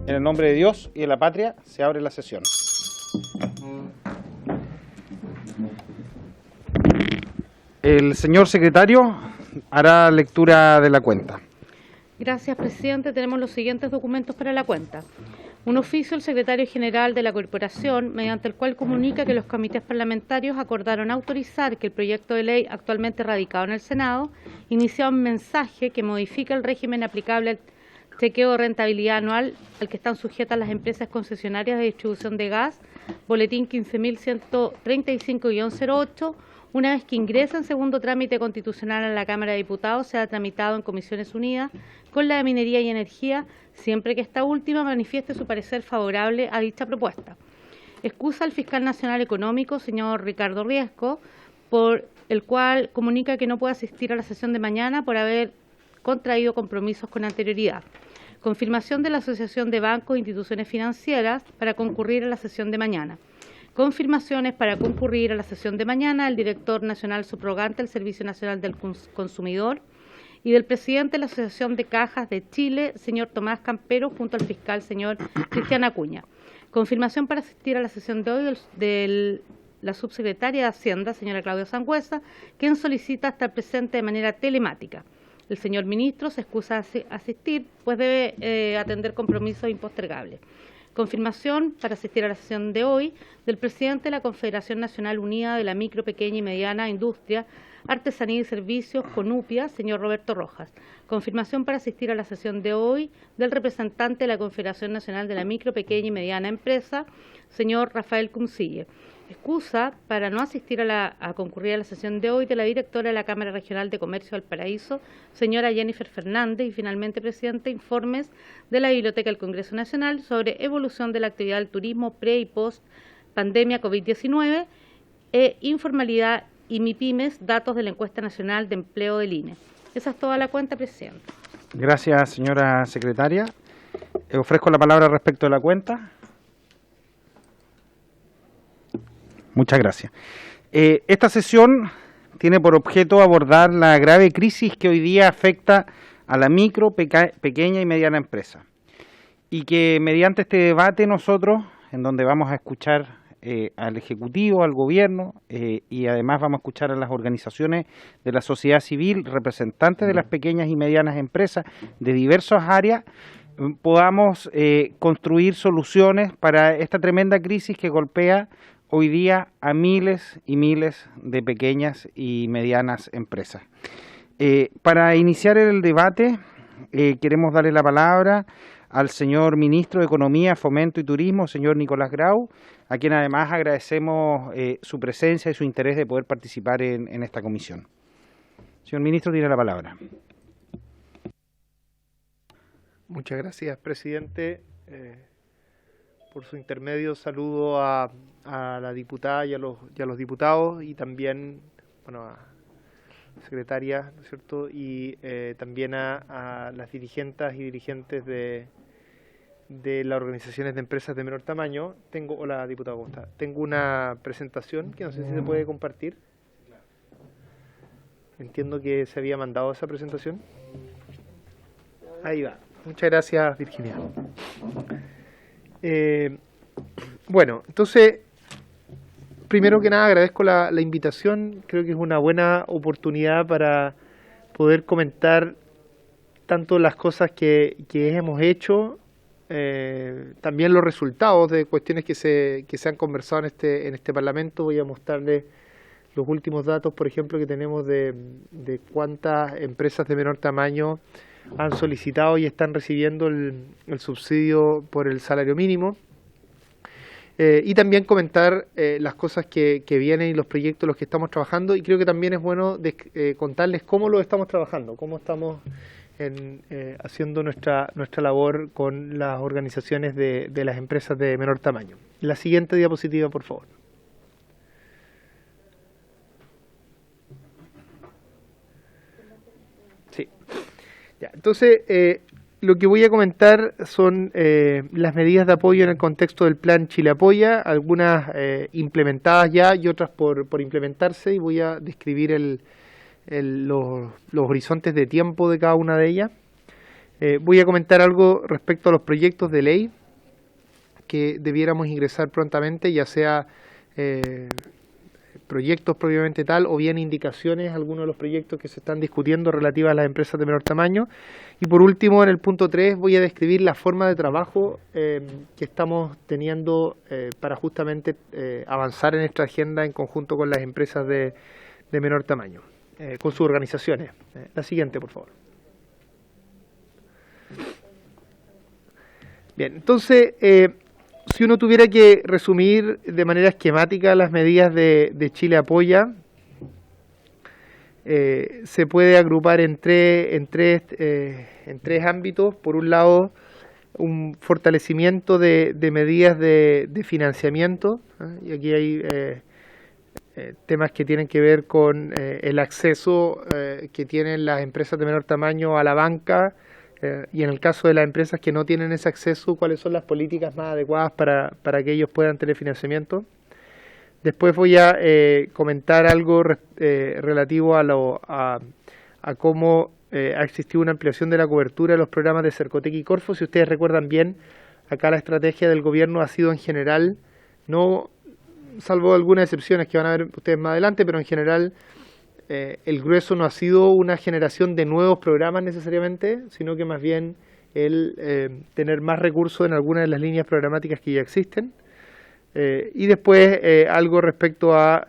En el nombre de Dios y de la patria, se abre la sesión. El señor secretario hará lectura de la cuenta. Gracias, presidente. Tenemos los siguientes documentos para la cuenta. Un oficio del secretario general de la Corporación, mediante el cual comunica que los comités parlamentarios acordaron autorizar que el proyecto de ley actualmente radicado en el Senado inicia un mensaje que modifica el régimen aplicable al chequeo de rentabilidad anual al que están sujetas las empresas concesionarias de distribución de gas, boletín 15.135-08, una vez que ingresa en segundo trámite constitucional a la Cámara de Diputados, sea tramitado en Comisiones Unidas con la de Minería y Energía, siempre que esta última manifieste su parecer favorable a dicha propuesta. Excusa al fiscal nacional económico, señor Ricardo Riesco, por el cual comunica que no puede asistir a la sesión de mañana por haber contraído compromisos con anterioridad. Confirmación de la Asociación de Bancos e Instituciones Financieras para concurrir a la sesión de mañana. Confirmaciones para concurrir a la sesión de mañana el director nacional subrogante del Servicio Nacional del Consumidor y del presidente de la Asociación de Cajas de Chile, señor Tomás Campero, junto al fiscal, señor Cristian Acuña. Confirmación para asistir a la sesión de hoy de la subsecretaria de Hacienda, señora Claudia Sangüesa, quien solicita estar presente de manera telemática. El señor ministro se excusa asistir, pues debe atender compromisos impostergables. Confirmación para asistir a la sesión de hoy del presidente de la Confederación Nacional Unida de la Micro, Pequeña y Mediana Industria, Artesanía y Servicios, CONUPIA, señor Roberto Rojas. Confirmación para asistir a la sesión de hoy del representante de la Confederación Nacional de la Micro, Pequeña y Mediana Empresa, señor Rafael Cumcille. Excusa para no asistir a concurrir a la sesión de hoy de la directora de la Cámara Regional de Comercio del Paraíso, señora Jennifer Fernández, y finalmente, presidente, informes de la Biblioteca del Congreso Nacional sobre evolución de la actividad del turismo pre y post pandemia COVID-19, informalidad y MIPYMES, datos de la encuesta nacional de empleo del INE. Esa es toda la cuenta, presidente. Gracias, señora secretaria. Ofrezco la palabra respecto de la cuenta. Muchas gracias. Esta sesión tiene por objeto abordar la grave crisis que hoy día afecta a la micro, pequeña y mediana empresa. Y que mediante este debate nosotros, en donde vamos a escuchar al Ejecutivo, al Gobierno, y además vamos a escuchar a las organizaciones de la sociedad civil, representantes de las pequeñas y medianas empresas de diversas áreas, podamos construir soluciones para esta tremenda crisis que golpea hoy día a miles y miles de pequeñas y medianas empresas. Para iniciar el debate, queremos darle la palabra al señor Ministro de Economía, Fomento y Turismo, señor Nicolás Grau, a quien además agradecemos su presencia y su interés de poder participar en esta comisión. Señor Ministro, tiene la palabra. Muchas gracias, presidente. Por su intermedio saludo a la diputada y a los diputados, y también, bueno, a la secretaria, ¿no es cierto? Y también a las dirigentes y dirigentes de las organizaciones de empresas de menor tamaño. Hola, diputada, ¿cómo está? Tengo una presentación que no sé si se puede compartir. Entiendo que se había mandado esa presentación. Ahí va. Muchas gracias, Virginia. Bueno, entonces, primero que nada agradezco la invitación. Creo que es una buena oportunidad para poder comentar tanto las cosas que hemos hecho, también los resultados de cuestiones que se han conversado en este Parlamento. Voy a mostrarles los últimos datos, por ejemplo, que tenemos de cuántas empresas de menor tamaño han solicitado y están recibiendo el subsidio por el salario mínimo, y también comentar las cosas que vienen y los proyectos en los que estamos trabajando. Y creo que también es bueno contarles cómo lo estamos trabajando, cómo estamos haciendo nuestra labor con las organizaciones de las empresas de menor tamaño. La siguiente diapositiva, por favor. Sí. Ya, entonces, lo que voy a comentar son las medidas de apoyo en el contexto del Plan Chile Apoya, algunas implementadas ya y otras por implementarse, y voy a describir los horizontes de tiempo de cada una de ellas. Voy a comentar algo respecto a los proyectos de ley que debiéramos ingresar prontamente, ya sea proyectos propiamente tal o bien indicaciones, algunos de los proyectos que se están discutiendo relativas a las empresas de menor tamaño. Y por último, en el punto 3 voy a describir la forma de trabajo que estamos teniendo para justamente avanzar en esta agenda en conjunto con las empresas de menor tamaño, con sus organizaciones. La siguiente, por favor. Bien, entonces, si uno tuviera que resumir de manera esquemática las medidas de Chile Apoya, se puede agrupar en tres ámbitos. Por un lado, un fortalecimiento de medidas de financiamiento, y aquí hay temas que tienen que ver con el acceso que tienen las empresas de menor tamaño a la banca, y en el caso de las empresas que no tienen ese acceso, cuáles son las políticas más adecuadas para que ellos puedan tener financiamiento. Después voy a comentar algo relativo a cómo ha existido una ampliación de la cobertura de los programas de Cercotec y Corfo. Si ustedes recuerdan bien, acá la estrategia del gobierno ha sido en general, no salvo algunas excepciones que van a ver ustedes más adelante, pero en general el grueso no ha sido una generación de nuevos programas necesariamente, sino que más bien el tener más recursos en algunas de las líneas programáticas que ya existen. Y después algo respecto a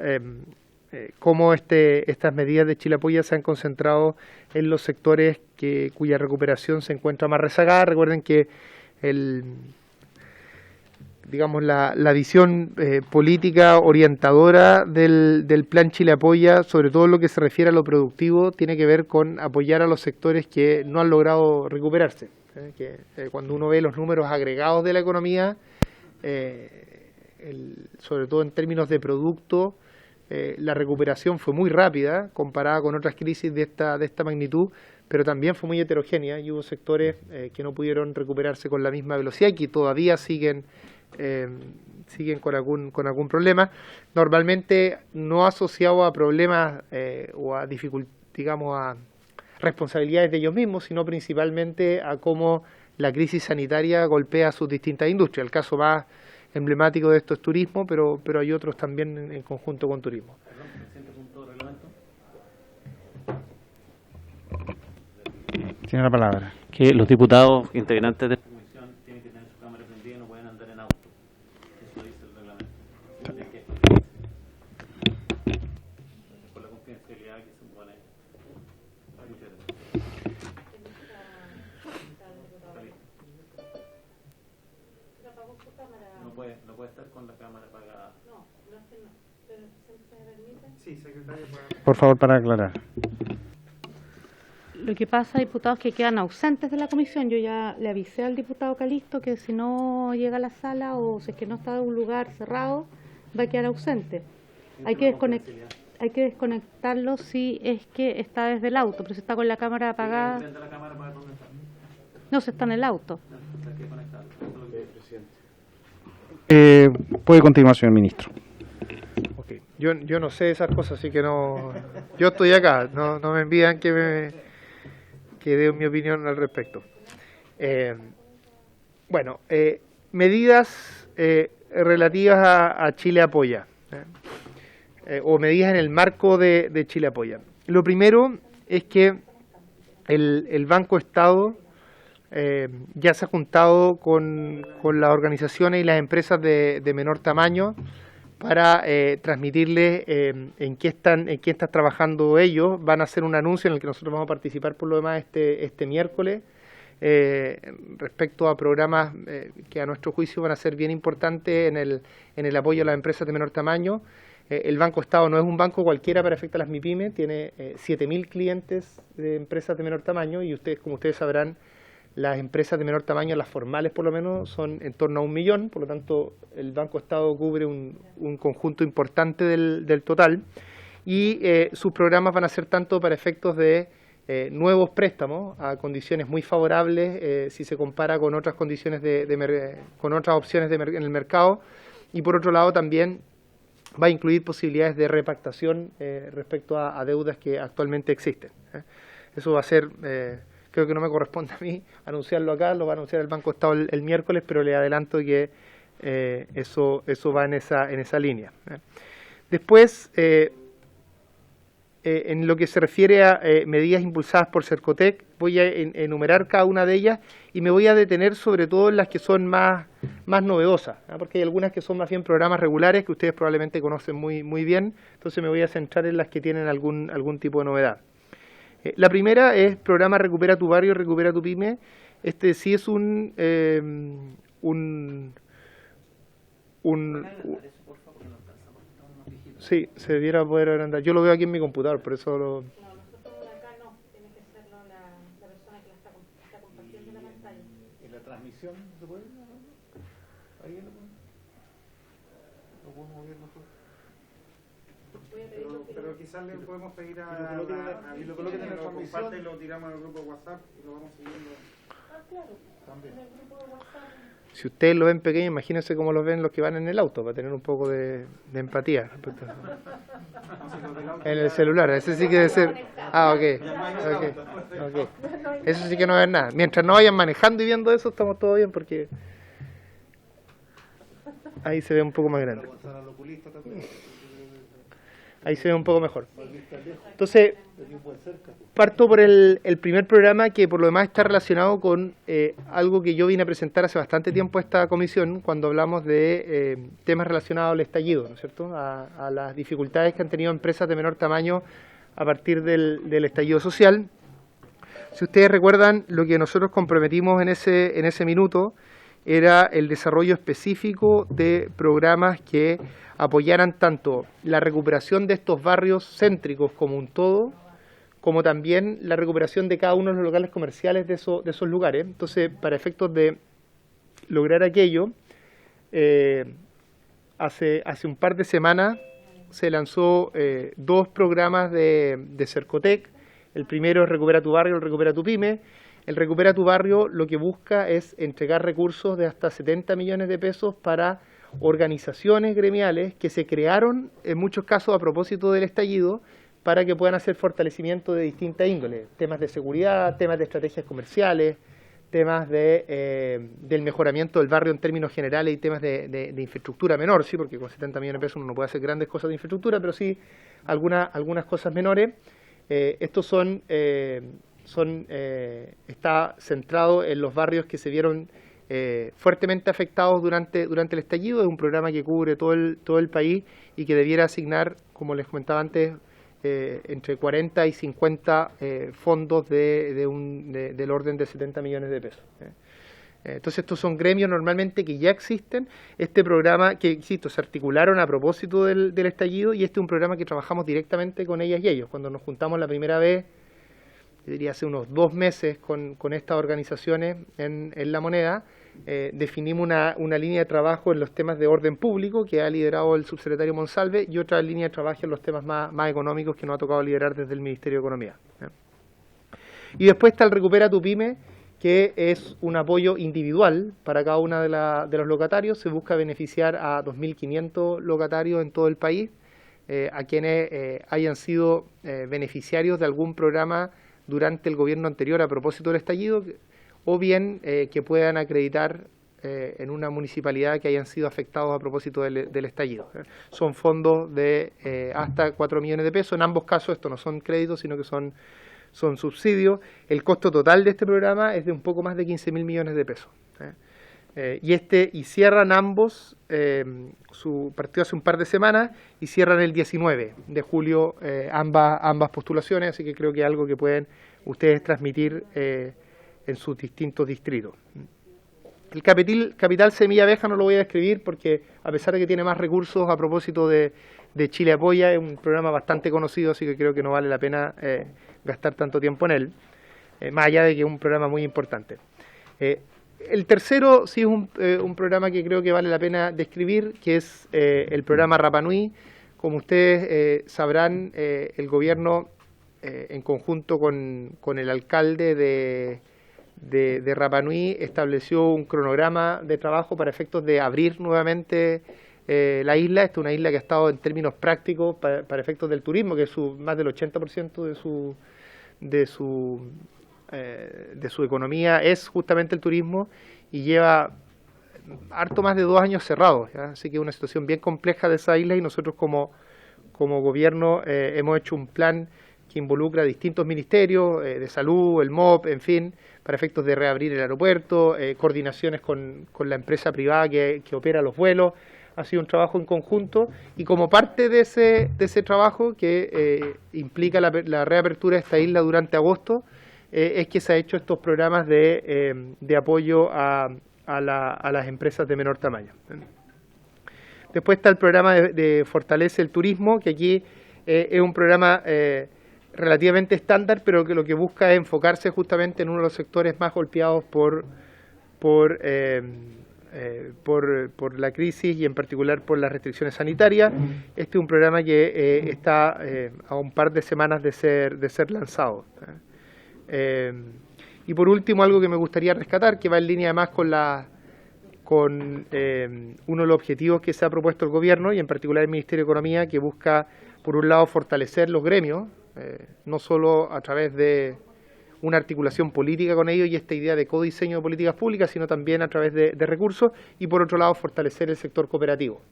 cómo estas medidas de Chile Apoya se han concentrado en los sectores cuya recuperación se encuentra más rezagada. Recuerden que la visión política orientadora del Plan Chile Apoya, sobre todo lo que se refiere a lo productivo, tiene que ver con apoyar a los sectores que no han logrado recuperarse. Cuando uno ve los números agregados de la economía, sobre todo en términos de producto, la recuperación fue muy rápida comparada con otras crisis de esta magnitud, pero también fue muy heterogénea y hubo sectores que no pudieron recuperarse con la misma velocidad y que todavía siguen con algún problema, normalmente no asociado a problemas o a a responsabilidades de ellos mismos, sino principalmente a cómo la crisis sanitaria golpea a sus distintas industrias. El caso más emblemático de esto es turismo, pero hay otros también en conjunto con turismo. Tiene la palabra. Que los diputados integrantes de esta comisión tienen que tener su cámara prendida y no pueden andar en auto. Eso dice el reglamento. Por la confidencialidad que se impone. Muchas gracias. No puede estar con la cámara apagada. Sí, secretario. Por favor, para aclarar. Lo que pasa, diputados, que quedan ausentes de la comisión. Yo ya le avisé al diputado Calisto que si no llega a la sala o si es que no está en un lugar cerrado, va a quedar ausente. Hay que desconectarlo si es que está desde el auto, pero si está con la cámara apagada. No, se está en el auto. Puede continuar, señor ministro. Okay. Yo no sé esas cosas, así que no. Yo estoy acá, no me envían que dé mi opinión al respecto. Medidas relativas a Chile Apoya, o medidas en el marco de Chile Apoya. Lo primero es que el Banco Estado ya se ha juntado con las organizaciones y las empresas de menor tamaño para transmitirles en qué están trabajando ellos. Van a hacer un anuncio en el que nosotros vamos a participar por lo demás este miércoles respecto a programas que a nuestro juicio van a ser bien importantes en el apoyo a las empresas de menor tamaño. El Banco Estado no es un banco cualquiera para efecto a las MIPYME, tiene 7.000 clientes de empresas de menor tamaño y como ustedes sabrán, las empresas de menor tamaño, las formales por lo menos, son en torno a 1 millón, por lo tanto el Banco Estado cubre un conjunto importante del total y sus programas van a ser tanto para efectos de nuevos préstamos a condiciones muy favorables si se compara con otras condiciones con otras opciones en el mercado, y por otro lado también va a incluir posibilidades de repactación respecto a deudas que actualmente existen. Eso va a ser, creo que no me corresponde a mí anunciarlo acá, lo va a anunciar el Banco de Estado el miércoles, pero le adelanto que eso va en esa línea. Después, en lo que se refiere a medidas impulsadas por Cercotec, voy a enumerar cada una de ellas y me voy a detener sobre todo en las que son más novedosas, porque hay algunas que son más bien programas regulares que ustedes probablemente conocen muy bien, entonces me voy a centrar en las que tienen algún tipo de novedad. La primera es programa Recupera tu Barrio, Recupera tu Pyme. Este sí es sí, se debiera poder agrandar. Yo lo veo aquí en mi computador, por eso lo... No, nosotros acá no, tiene que serlo la persona que está compartiendo la pantalla. ¿En la transmisión se puede? ¿Ahí lo podemos mover mejor? Pero quizás le podemos pedir a y lo coloquen en la transmisión y lo tiramos en el grupo de WhatsApp y lo vamos siguiendo. Claro, también. en el grupo de WhatsApp. Si ustedes lo ven pequeño, imagínense cómo lo ven los que van en el auto, para tener un poco de empatía. En el celular, ese sí que debe ser... Ah, ok. Eso sí que no es nada. Mientras no vayan manejando y viendo eso, estamos todo bien, porque ahí se ve un poco más grande. Ahí se ve un poco mejor. Entonces, parto por el primer programa, que por lo demás está relacionado con algo que yo vine a presentar hace bastante tiempo a esta comisión, cuando hablamos de temas relacionados al estallido, ¿no es cierto?, a las dificultades que han tenido empresas de menor tamaño a partir del estallido social. Si ustedes recuerdan, lo que nosotros comprometimos en ese minuto era el desarrollo específico de programas que apoyaran tanto la recuperación de estos barrios céntricos como un todo, como también la recuperación de cada uno de los locales comerciales de esos lugares. Entonces, para efectos de lograr aquello, hace un par de semanas se lanzó 2 programas de Cercotec. El primero es Recupera tu Barrio, el Recupera tu Pyme. El Recupera tu Barrio lo que busca es entregar recursos de hasta 70 millones de pesos para organizaciones gremiales que se crearon en muchos casos a propósito del estallido, para que puedan hacer fortalecimiento de distinta índole, temas de seguridad, temas de estrategias comerciales, temas del mejoramiento del barrio en términos generales y temas de infraestructura menor, sí, porque con 70 millones de pesos uno no puede hacer grandes cosas de infraestructura, pero sí algunas cosas menores. Estos está centrado en los barrios que se vieron fuertemente afectados durante el estallido. Es un programa que cubre todo el país y que debiera asignar, como les comentaba antes, entre 40 y 50 fondos del orden de 70 millones de pesos. Entonces estos son gremios normalmente que ya existen. Este programa, que insisto, se articularon a propósito del estallido, y este es un programa que trabajamos directamente con ellas y ellos. Cuando nos juntamos la primera vez, yo diría hace unos 2 meses, con estas organizaciones en La Moneda, definimos una línea de trabajo en los temas de orden público que ha liderado el subsecretario Monsalve, y otra línea de trabajo en los temas más económicos que nos ha tocado liderar desde el Ministerio de Economía. Y después está el Recupera tu Pyme, que es un apoyo individual para cada uno de los locatarios. Se busca beneficiar a 2.500 locatarios en todo el país, a quienes hayan sido beneficiarios de algún programa durante el gobierno anterior a propósito del estallido, o bien que puedan acreditar en una municipalidad que hayan sido afectados a propósito del estallido. Son fondos de hasta 4 millones de pesos. En ambos casos esto no son créditos, sino que son subsidios. El costo total de este programa es de un poco más de 15.000 millones de pesos. Y cierran ambos, partió hace un par de semanas, y cierran el 19 de julio ambas postulaciones, así que creo que es algo que pueden ustedes transmitir en sus distintos distritos. El Capital Semilla Abeja no lo voy a describir, porque a pesar de que tiene más recursos a propósito de Chile Apoya, es un programa bastante conocido, así que creo que no vale la pena gastar tanto tiempo en él, más allá de que es un programa muy importante. El tercero sí es un programa que creo que vale la pena describir, que es el programa Rapa Nui. Como ustedes sabrán, el gobierno en conjunto con el alcalde de Rapa Nui, estableció un cronograma de trabajo para efectos de abrir nuevamente la isla. Esta es una isla que ha estado en términos prácticos para efectos del turismo, que es más del 80% de su economía es justamente el turismo, y lleva harto más de 2 años cerrados, ¿ya? Así que es una situación bien compleja de esa isla, y nosotros como gobierno hemos hecho un plan que involucra distintos ministerios, de salud, el MOP, en fin, para efectos de reabrir el aeropuerto, coordinaciones con la empresa privada que opera los vuelos. Ha sido un trabajo en conjunto, y como parte de ese trabajo que implica la reapertura de esta isla durante agosto, es que se ha hecho estos programas de apoyo a las empresas de menor tamaño. Después está el programa de Fortalece el Turismo, que aquí es un programa relativamente estándar, pero que lo que busca es enfocarse justamente en uno de los sectores más golpeados por la crisis, y en particular por las restricciones sanitarias. Este es un programa que está a un par de semanas de ser lanzado. Y por último, algo que me gustaría rescatar, que va en línea además con uno de los objetivos que se ha propuesto el gobierno, y en particular el Ministerio de Economía, que busca, por un lado, fortalecer los gremios, no solo a través de una articulación política con ellos y esta idea de codiseño de políticas públicas, sino también a través de recursos, y por otro lado fortalecer el sector cooperativo.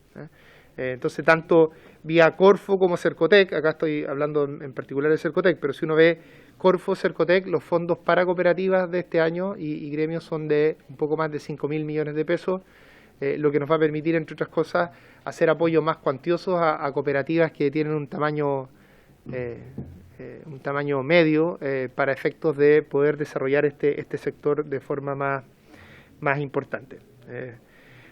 Entonces, tanto vía Corfo como Cercotec, acá estoy hablando en particular de Cercotec, pero si uno ve Corfo, Cercotec, los fondos para cooperativas de este año y gremios son de un poco más de 5.000 millones de pesos, lo que nos va a permitir, entre otras cosas, hacer apoyos más cuantiosos a cooperativas que tienen un tamaño medio, para efectos de poder desarrollar este sector de forma más importante.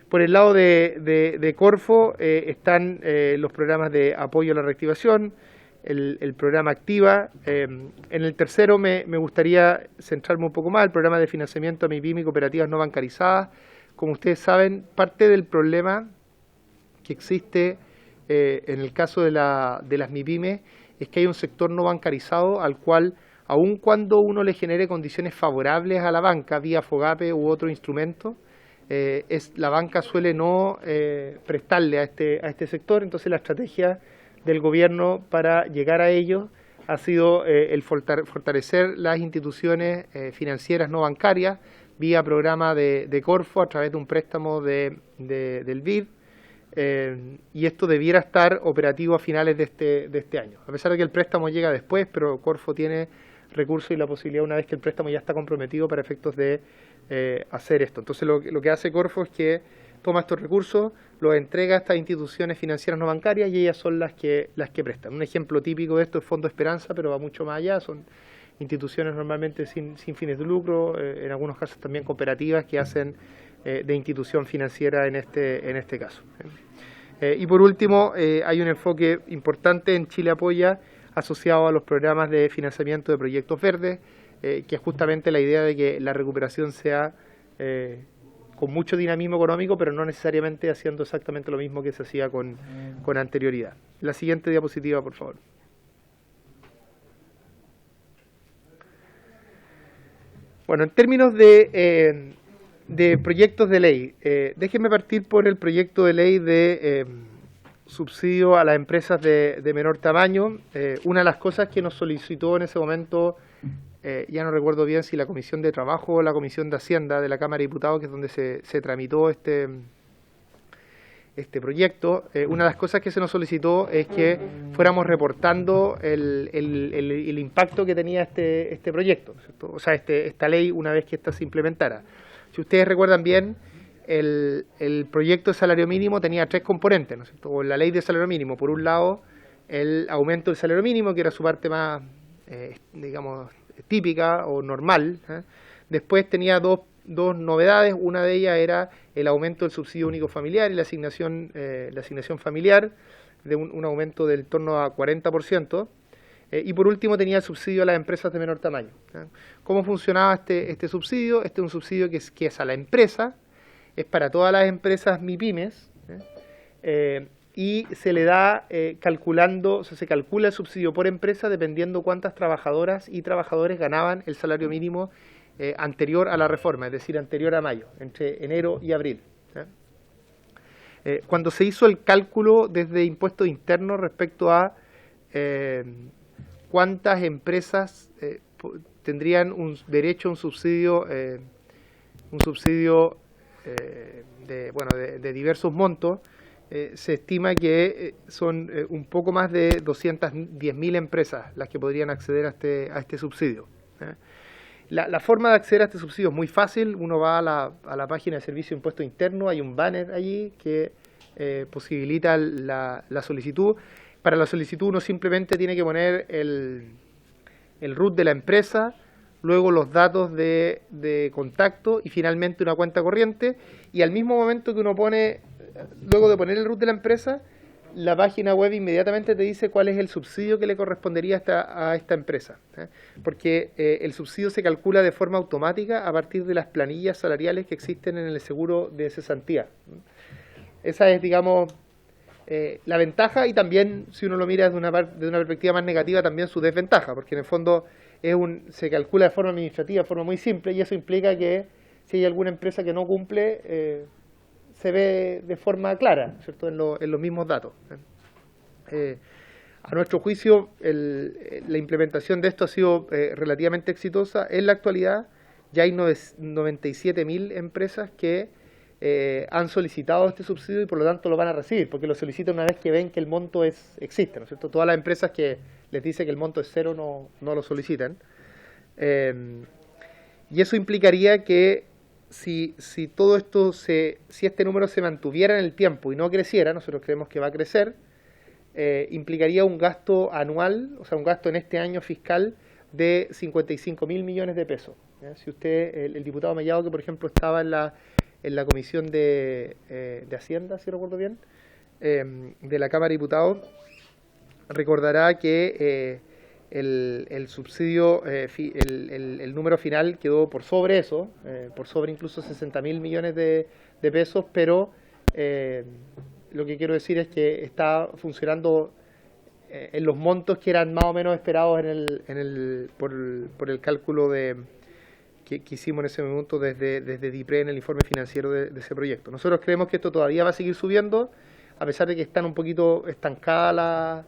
Por el lado de Corfo están los programas de apoyo a la reactivación, el programa Activa. En el tercero me gustaría centrarme un poco más, el programa de financiamiento a MIPYME y cooperativas no bancarizadas. Como ustedes saben, parte del problema que existe en el caso de las MIPYME es que hay un sector no bancarizado al cual, aun cuando uno le genere condiciones favorables a la banca, vía FOGAPE u otro instrumento, la banca suele no prestarle a este sector. Entonces la estrategia del gobierno para llegar a ello ha sido el fortalecer las instituciones financieras no bancarias vía programa de Corfo a través de un préstamo del BID, y esto debiera estar operativo a finales de este año, a pesar de que el préstamo llega después, pero Corfo tiene recursos y la posibilidad, una vez que el préstamo ya está comprometido, para efectos de hacer esto. Entonces lo que hace Corfo es que toma estos recursos, los entrega a estas instituciones financieras no bancarias, y ellas son las que prestan. Un ejemplo típico de esto es Fondo Esperanza, pero va mucho más allá. Son instituciones normalmente sin fines de lucro, en algunos casos también cooperativas que hacen de institución financiera en este caso. Y por último, hay un enfoque importante en Chile Apoya asociado a los programas de financiamiento de proyectos verdes, que es justamente la idea de que la recuperación sea con mucho dinamismo económico, pero no necesariamente haciendo exactamente lo mismo que se hacía con anterioridad. La siguiente diapositiva, por favor. Bueno, en términos de proyectos de ley, déjenme partir por el proyecto de ley de subsidio a las empresas de menor tamaño. Una de las cosas que nos solicitó en ese momento, ya no recuerdo bien si la Comisión de Trabajo o la Comisión de Hacienda de la Cámara de Diputados, que es donde se tramitó este proyecto, una de las cosas que se nos solicitó es que fuéramos reportando el impacto que tenía este proyecto, ¿cierto? O sea, esta ley, una vez que ésta se implementara. Si ustedes recuerdan bien, el proyecto de salario mínimo tenía 3 componentes, ¿no es cierto? O la ley de salario mínimo, por un lado, el aumento del salario mínimo, que era su parte más, digamos, típica o normal. Después tenía dos novedades. Una de ellas era el aumento del subsidio único familiar y la asignación familiar, de un aumento del torno a 40%. Y por último tenía el subsidio a las empresas de menor tamaño. ¿Cómo funcionaba este subsidio? Este es un subsidio que es a la empresa, es para todas las empresas MIPYMES, y se le da calculando, o sea, se calcula el subsidio por empresa dependiendo cuántas trabajadoras y trabajadores ganaban el salario mínimo anterior a la reforma, es decir, anterior a mayo, entre enero y abril. Cuando se hizo el cálculo desde impuestos internos respecto a cuántas empresas tendrían un derecho a un subsidio de diversos montos, se estima que son un poco más de 210.000 empresas las que podrían acceder a este subsidio. La forma de acceder a este subsidio es muy fácil. Uno va a la página de Servicio de Impuesto Interno, hay un banner allí que posibilita la solicitud. Para la solicitud uno simplemente tiene que poner el RUT de la empresa, luego los datos de contacto y finalmente una cuenta corriente, y al mismo momento que uno pone, luego de poner el RUT de la empresa, la página web inmediatamente te dice cuál es el subsidio que le correspondería a esta empresa, porque el subsidio se calcula de forma automática a partir de las planillas salariales que existen en el seguro de cesantía. Esa es, digamos, la ventaja, y también, si uno lo mira desde una perspectiva más negativa, también su desventaja, porque en el fondo se calcula de forma administrativa, de forma muy simple, y eso implica que si hay alguna empresa que no cumple, se ve de forma clara, ¿cierto?, en los mismos datos. A nuestro juicio, la implementación de esto ha sido relativamente exitosa. En la actualidad ya hay 97.000 empresas que han solicitado este subsidio y por lo tanto lo van a recibir, porque lo solicitan una vez que ven que el monto existe, ¿no es cierto? Todas las empresas que les dice que el monto es cero no lo solicitan. Y eso implicaría que si todo esto si este número se mantuviera en el tiempo y no creciera, nosotros creemos que va a crecer, implicaría un gasto anual, o sea, un gasto en este año fiscal de 55.000 millones de pesos. Si usted, el diputado Mellado, que por ejemplo estaba en la Comisión de Hacienda, si recuerdo bien, de la Cámara de Diputados, recordará que el subsidio, el número final quedó por sobre eso, por sobre incluso 60.000 millones de pesos, pero lo que quiero decir es que está funcionando en los montos que eran más o menos esperados por el cálculo que hicimos en ese momento desde DIPRE en el informe financiero de ese proyecto. Nosotros creemos que esto todavía va a seguir subiendo, a pesar de que están un poquito estancadas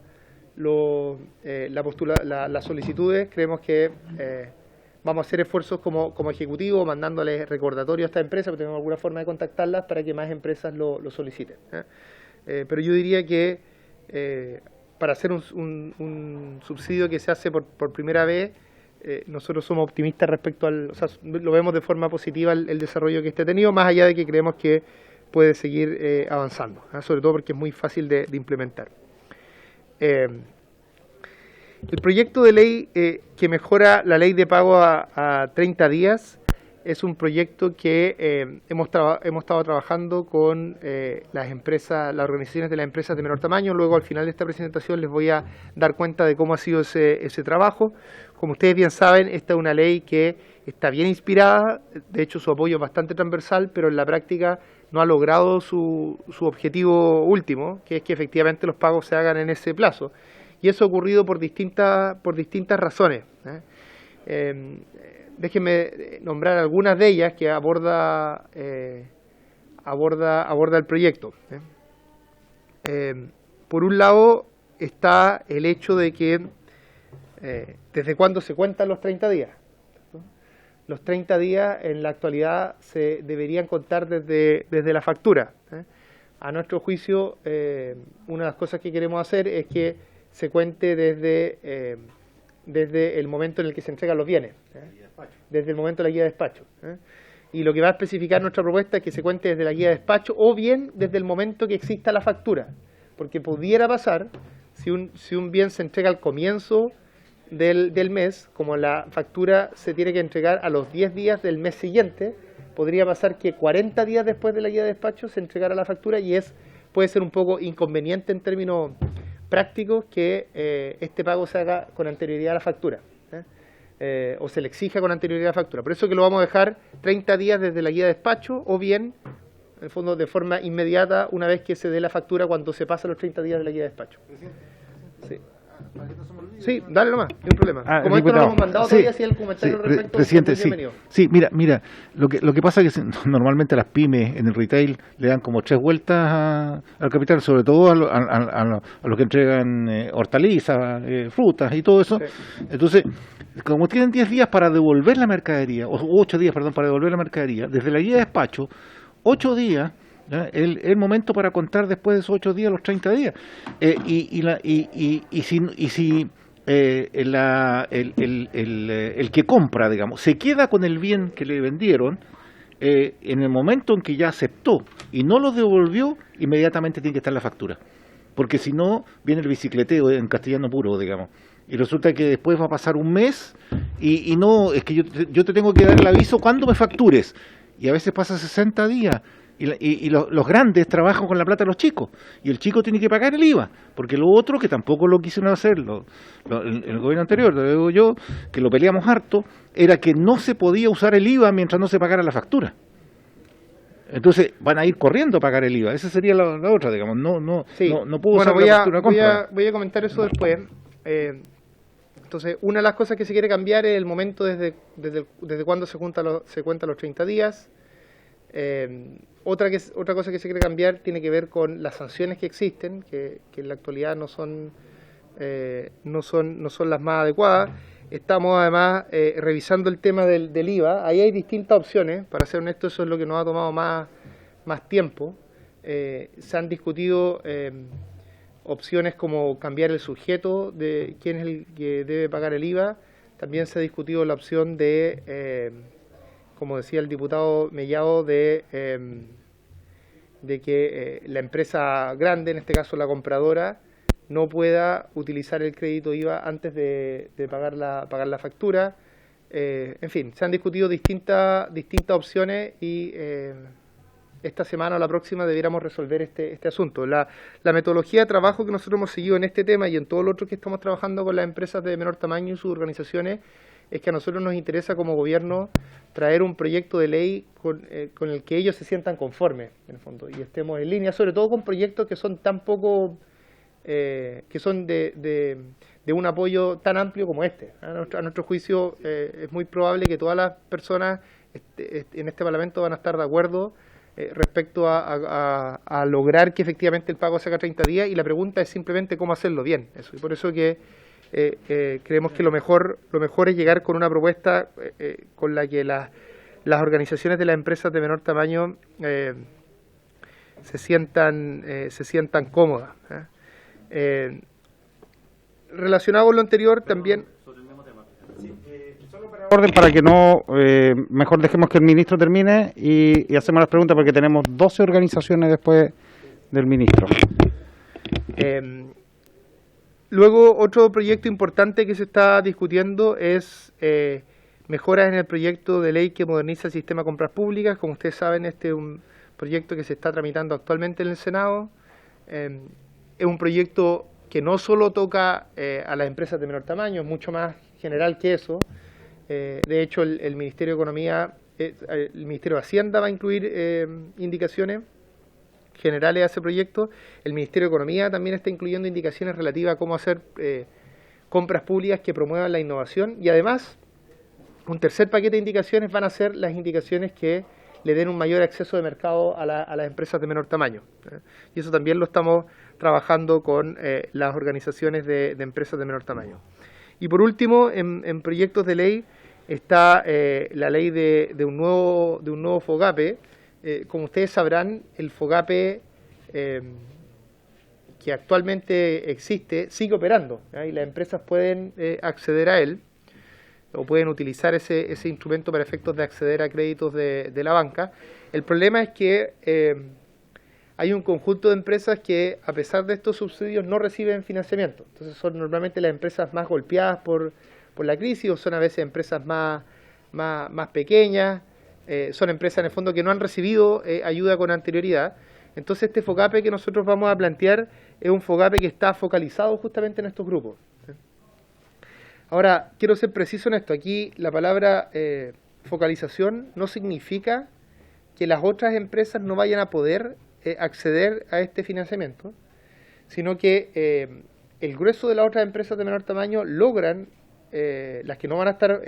las solicitudes. Creemos que vamos a hacer esfuerzos como ejecutivo, mandándoles recordatorios a estas empresas, porque tenemos alguna forma de contactarlas para que más empresas lo soliciten. Pero yo diría que para hacer un subsidio que se hace por primera vez, nosotros somos optimistas respecto o sea, lo vemos de forma positiva el desarrollo que esté tenido, más allá de que creemos que puede seguir avanzando, sobre todo porque es muy fácil de implementar. El proyecto de ley que mejora la ley de pago a 30 días es un proyecto que hemos estado trabajando con las organizaciones de las empresas de menor tamaño. Luego, al final de esta presentación, les voy a dar cuenta de cómo ha sido ese trabajo. Como ustedes bien saben, esta es una ley que está bien inspirada, de hecho su apoyo es bastante transversal, pero en la práctica no ha logrado su objetivo último, que es que efectivamente los pagos se hagan en ese plazo. Y eso ha ocurrido por distintas razones. Déjenme nombrar algunas de ellas que aborda el proyecto. Por un lado está el hecho de que ¿desde cuándo se cuentan los 30 días? Los 30 días en la actualidad se deberían contar desde la factura. A nuestro juicio, una de las cosas que queremos hacer es que se cuente desde el momento en el que se entregan los bienes, desde el momento de la guía de despacho. Y lo que va a especificar nuestra propuesta es que se cuente desde la guía de despacho o bien desde el momento que exista la factura, porque pudiera pasar, si un bien se entrega al comienzo del mes, como la factura se tiene que entregar a los 10 días del mes siguiente, podría pasar que 40 días después de la guía de despacho se entregara la factura, y puede ser un poco inconveniente en términos prácticos que este pago se haga con anterioridad a la factura, o se le exija con anterioridad a la factura. Por eso que lo vamos a dejar 30 días desde la guía de despacho, o bien en el fondo de forma inmediata una vez que se dé la factura cuando se pasan los 30 días de la guía de despacho. Sí. Sí, dale nomás, no hay problema. Como esto no lo hemos mandado todavía, si el comentario respecto, presidente, bienvenido. Sí, mira, lo que pasa es que normalmente las pymes en el retail le dan como 3 vueltas al capital, sobre todo a los que entregan hortalizas, frutas y todo eso. Sí. Entonces, como tienen 10 días para devolver la mercadería, o 8 días, perdón, para devolver la mercadería, desde la guía de despacho, 8 días, el momento para contar después de esos 8 días los 30 días. Si el que compra, digamos, se queda con el bien que le vendieron, en el momento en que ya aceptó y no lo devolvió, inmediatamente tiene que estar la factura. Porque si no, viene el bicicleteo en castellano puro, digamos. Y resulta que después va a pasar un mes y no, es que yo te tengo que dar el aviso cuando me factures. Y a veces pasa 60 días. Y los grandes trabajan con la plata de los chicos, y el chico tiene que pagar el IVA, porque lo otro, que tampoco lo quisieron hacer el gobierno anterior, lo digo yo, que lo peleamos harto, era que no se podía usar el IVA mientras no se pagara la factura. Entonces van a ir corriendo a pagar el IVA, esa sería la otra, digamos, no puedo usar la factura de compra. Voy a comentar eso después. Entonces, una de las cosas que se quiere cambiar es el momento desde cuando se cuentan los 30 días. Otra cosa que se quiere cambiar tiene que ver con las sanciones que existen, que en la actualidad no son las más adecuadas. Estamos además revisando el tema del IVA. Ahí hay distintas opciones. Para ser honesto, eso es lo que nos ha tomado más tiempo. Se han discutido opciones como cambiar el sujeto de quién es el que debe pagar el IVA. También se ha discutido la opción de como decía el diputado Mellado, de que la empresa grande, en este caso la compradora, no pueda utilizar el crédito IVA antes de pagar la factura. En fin, se han discutido distintas opciones y esta semana o la próxima debiéramos resolver este asunto. La metodología de trabajo que nosotros hemos seguido en este tema y en todo lo otro que estamos trabajando con las empresas de menor tamaño y sus organizaciones es que a nosotros nos interesa como gobierno traer un proyecto de ley con el que ellos se sientan conformes, en el fondo, y estemos en línea, sobre todo con proyectos que son tan poco, que son de un apoyo tan amplio como este. A nuestro juicio es muy probable que todas las personas en este Parlamento van a estar de acuerdo respecto a lograr que efectivamente el pago se haga 30 días, y la pregunta es simplemente cómo hacerlo bien. Eso, y por eso que creemos que lo mejor es llegar con una propuesta con la que las organizaciones de las empresas de menor tamaño se sientan cómodas. Relacionado con lo anterior también. Orden para que no, mejor dejemos que el ministro termine y hacemos las preguntas, porque tenemos 12 organizaciones después del ministro. Luego, otro proyecto importante que se está discutiendo es mejoras en el proyecto de ley que moderniza el sistema de compras públicas. Como ustedes saben, este es un proyecto que se está tramitando actualmente en el Senado. Es un proyecto que no solo toca a las empresas de menor tamaño, es mucho más general que eso. De hecho, el Ministerio de Economía, el Ministerio de Hacienda va a incluir indicaciones generales a ese proyecto. El Ministerio de Economía también está incluyendo indicaciones relativas a cómo hacer compras públicas que promuevan la innovación, y además un tercer paquete de indicaciones van a ser las indicaciones que le den un mayor acceso de mercado a las empresas de menor tamaño. Y eso también lo estamos trabajando con las organizaciones de empresas de menor tamaño. Y por último, en proyectos de ley está la ley de un nuevo FOGAPE. Como ustedes sabrán, el FOGAPE que actualmente existe sigue operando, y las empresas pueden acceder a él o pueden utilizar ese instrumento para efectos de acceder a créditos de la banca. El problema es que hay un conjunto de empresas que, a pesar de estos subsidios, no reciben financiamiento. Entonces son normalmente las empresas más golpeadas por la crisis, o son a veces empresas más pequeñas. Son empresas en el fondo que no han recibido ayuda con anterioridad. Entonces este FOGAPE que nosotros vamos a plantear es un FOGAPE que está focalizado justamente en estos grupos. Ahora, quiero ser preciso en esto. Aquí la palabra focalización no significa que las otras empresas no vayan a poder acceder a este financiamiento, sino que el grueso de las otras empresas de menor tamaño logran, las que no van a estar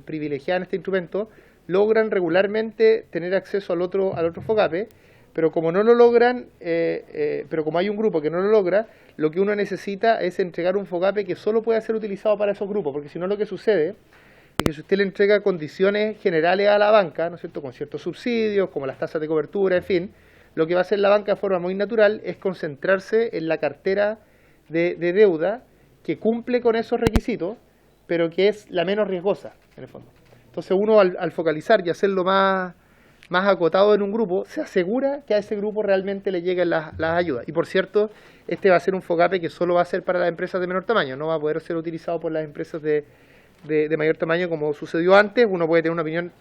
privilegiadas en este instrumento, logran regularmente tener acceso al otro FOGAPE, pero como no lo logran, pero como hay un grupo que no lo logra, lo que uno necesita es entregar un FOGAPE que solo pueda ser utilizado para esos grupos, porque si no lo que sucede es que si usted le entrega condiciones generales a la banca, ¿no es cierto?, con ciertos subsidios, como las tasas de cobertura, en fin, lo que va a hacer la banca de forma muy natural es concentrarse en la cartera de deuda que cumple con esos requisitos, pero que es la menos riesgosa, en el fondo. Entonces uno al focalizar y hacerlo más acotado en un grupo, se asegura que a ese grupo realmente le lleguen las ayudas. Y por cierto, este va a ser un FOGAPE que solo va a ser para las empresas de menor tamaño, no va a poder ser utilizado por las empresas de mayor tamaño como sucedió antes. Uno puede tener una opinión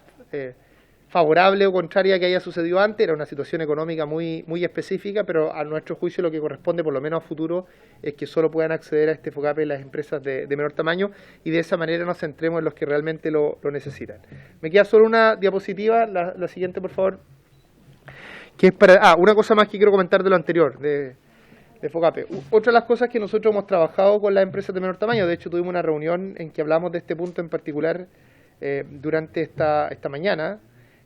favorable o contraria a que haya sucedido antes, era una situación económica muy específica, pero a nuestro juicio lo que corresponde, por lo menos a futuro, es que solo puedan acceder a este FOGAPE las empresas de menor tamaño y de esa manera nos centremos en los que realmente lo necesitan. Me queda solo una diapositiva, la siguiente por favor, que es para... una cosa más que quiero comentar de lo anterior, de FOGAPE. Otra de las cosas que nosotros hemos trabajado con las empresas de menor tamaño, de hecho tuvimos una reunión en que hablamos de este punto en particular durante esta mañana,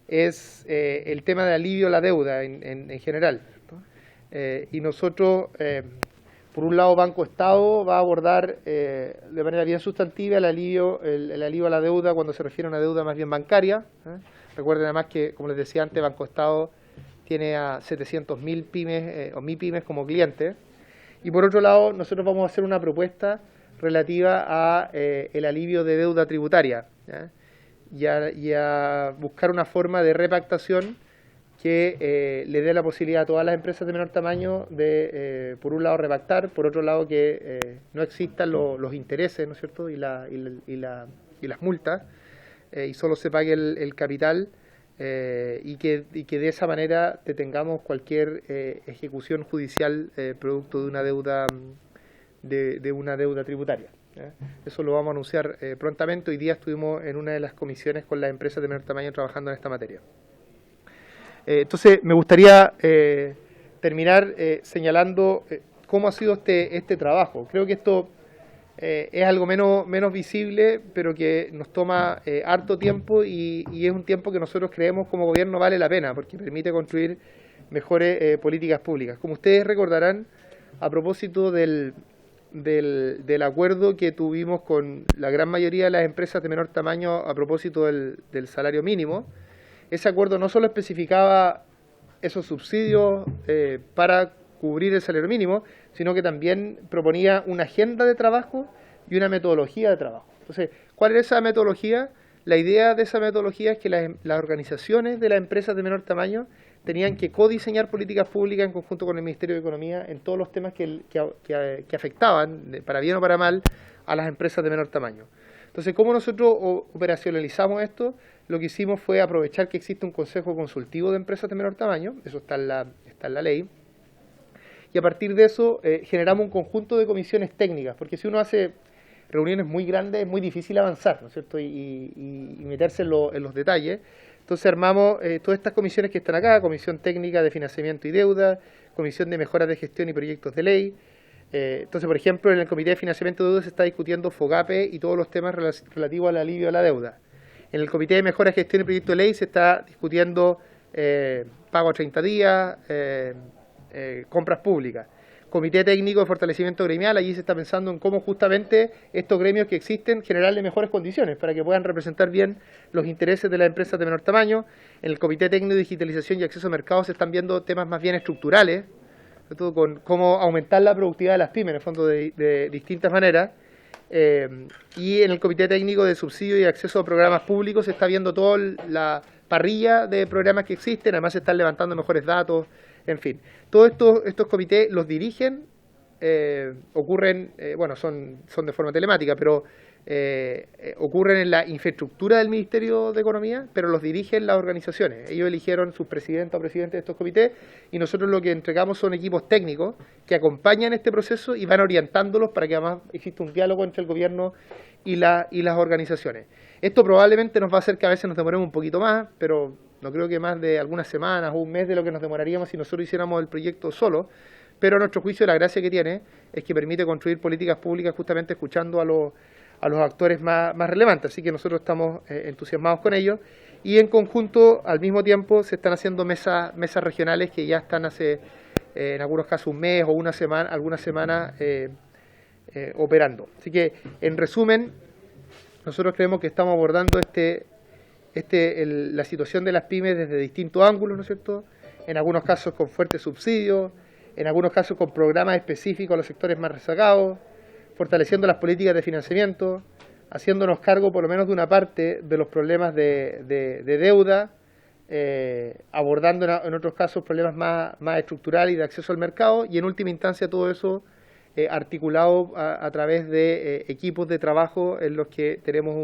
es el tema de alivio a la deuda en general, ¿no? Y nosotros, por un lado, Banco Estado va a abordar de manera bien sustantiva el alivio a la deuda cuando se refiere a una deuda más bien bancaria. Recuerden además que, como les decía antes, Banco Estado tiene a 700.000 pymes o MIPYMES como clientes. Y por otro lado, nosotros vamos a hacer una propuesta relativa a el alivio de deuda tributaria, ¿ya? Y a buscar una forma de repactación que le dé la posibilidad a todas las empresas de menor tamaño de, por un lado, repactar, por otro lado, que no existan los intereses, ¿no es cierto?, y las multas, y solo se pague el capital, y que de esa manera detengamos cualquier ejecución judicial producto de una deuda tributaria. Eso lo vamos a anunciar prontamente. Hoy día estuvimos en una de las comisiones con las empresas de menor tamaño trabajando en esta materia. Entonces, me gustaría terminar señalando cómo ha sido este trabajo. Creo que esto es algo menos visible, pero que nos toma harto tiempo y es un tiempo que nosotros creemos como gobierno vale la pena, porque permite construir mejores políticas públicas. Como ustedes recordarán, a propósito del acuerdo que tuvimos con la gran mayoría de las empresas de menor tamaño a propósito del salario mínimo, ese acuerdo no solo especificaba esos subsidios para cubrir el salario mínimo, sino que también proponía una agenda de trabajo y una metodología de trabajo. Entonces, ¿cuál era esa metodología? La idea de esa metodología es que las organizaciones de las empresas de menor tamaño tenían que codiseñar políticas públicas en conjunto con el Ministerio de Economía en todos los temas que afectaban, para bien o para mal, a las empresas de menor tamaño. Entonces, ¿cómo nosotros operacionalizamos esto? Lo que hicimos fue aprovechar que existe un consejo consultivo de empresas de menor tamaño, eso está en la ley, y a partir de eso generamos un conjunto de comisiones técnicas, porque si uno hace reuniones muy grandes es muy difícil avanzar, ¿no es cierto?, y meterse en los detalles. Entonces armamos todas estas comisiones que están acá: Comisión Técnica de Financiamiento y Deuda, Comisión de Mejoras de Gestión y Proyectos de Ley. Entonces, por ejemplo, en el Comité de Financiamiento de Deuda se está discutiendo FOGAPE y todos los temas relativos al alivio a la deuda. En el Comité de Mejoras de Gestión y Proyectos de Ley se está discutiendo pago a 30 días, compras públicas. Comité Técnico de Fortalecimiento Gremial, allí se está pensando en cómo justamente estos gremios que existen generarle mejores condiciones para que puedan representar bien los intereses de las empresas de menor tamaño. En el Comité Técnico de Digitalización y Acceso a Mercados se están viendo temas más bien estructurales, sobre todo con cómo aumentar la productividad de las pymes, en el fondo de distintas maneras. Y en el Comité Técnico de Subsidio y Acceso a Programas Públicos se está viendo toda la parrilla de programas que existen, además se están levantando mejores datos. En fin, todos estos comités los dirigen, ocurren, son de forma telemática, pero ocurren en la infraestructura del Ministerio de Economía, pero los dirigen las organizaciones. Ellos eligieron sus presidentes o presidentes de estos comités y nosotros lo que entregamos son equipos técnicos que acompañan este proceso y van orientándolos para que además exista un diálogo entre el gobierno y las organizaciones. Esto probablemente nos va a hacer que a veces nos demoremos un poquito más, pero No creo que más de algunas semanas o un mes de lo que nos demoraríamos si nosotros hiciéramos el proyecto solo, pero a nuestro juicio la gracia que tiene es que permite construir políticas públicas justamente escuchando a los actores más relevantes. Así que nosotros estamos entusiasmados con ello y en conjunto al mismo tiempo se están haciendo mesas regionales que ya están hace en algunos casos un mes o una semana, algunas semanas operando. Así que en resumen, nosotros creemos que estamos abordando la situación de las pymes desde distintos ángulos, ¿no es cierto? En algunos casos con fuertes subsidios, en algunos casos con programas específicos a los sectores más rezagados, fortaleciendo las políticas de financiamiento, haciéndonos cargo por lo menos de una parte de los problemas de deuda, abordando en otros casos problemas más estructurales y de acceso al mercado, y en última instancia todo eso articulado a través de equipos de trabajo en los que tenemos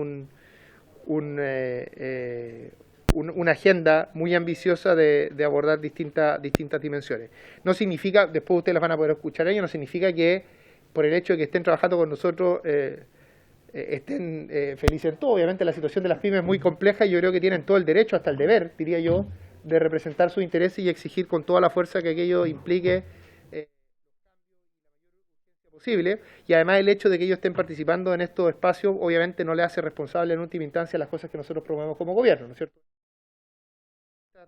una agenda muy ambiciosa de abordar distintas dimensiones. No significa, después ustedes las van a poder escuchar ellos, no significa que por el hecho de que estén trabajando con nosotros estén felices en todo. Obviamente la situación de las pymes es muy compleja y yo creo que tienen todo el derecho, hasta el deber, diría yo, de representar sus intereses y exigir con toda la fuerza que aquello implique posible, y además el hecho de que ellos estén participando en estos espacios obviamente no le hace responsable en última instancia las cosas que nosotros promovemos como gobierno, ¿no es cierto?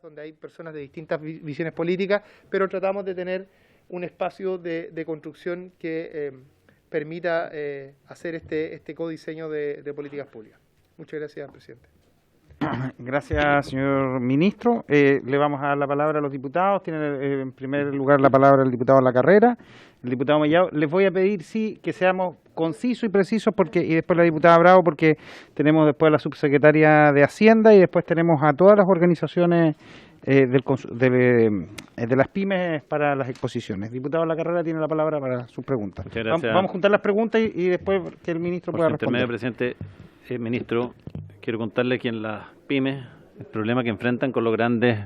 Donde hay personas de distintas visiones políticas, pero tratamos de tener un espacio de construcción que permita hacer este codiseño de políticas públicas. Muchas gracias, presidente. Gracias, señor ministro. Le vamos a dar la palabra a los diputados. Tiene en primer lugar la palabra el diputado La Carrera, el diputado Mellado. Les voy a pedir, sí, que seamos concisos y precisos, y después la diputada Bravo, porque tenemos después a la subsecretaria de Hacienda y después tenemos a todas las organizaciones de las pymes para las exposiciones. Diputado La Carrera tiene la palabra para sus preguntas. Muchas gracias. Vamos a juntar las preguntas y después que el ministro pueda responder. Presidente, ministro, quiero contarle que en las pymes el problema que enfrentan con los grandes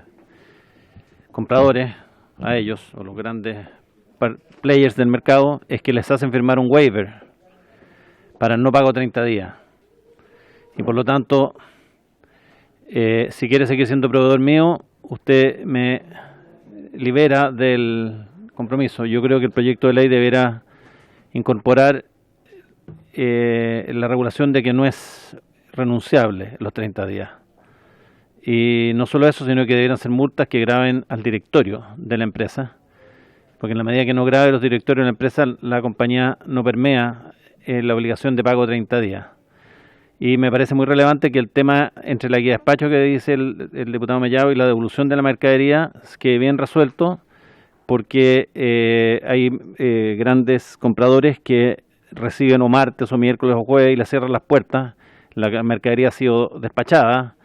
compradores, a ellos, o los grandes players del mercado, es que les hacen firmar un waiver para el no pago 30 días. Y por lo tanto, si quiere seguir siendo proveedor mío, usted me libera del compromiso. Yo creo que el proyecto de ley deberá incorporar la regulación de que no es renunciable los 30 días. Y no solo eso, sino que deberán ser multas que graven al directorio de la empresa, porque en la medida que no grave los directorios de la empresa, la compañía no permea la obligación de pago 30 días. Y me parece muy relevante que el tema entre la guía de despacho que dice el diputado Mellado y la devolución de la mercadería quede bien resuelto, porque hay grandes compradores que reciben o martes o miércoles o jueves y le cierran las puertas. La mercadería ha sido despachada,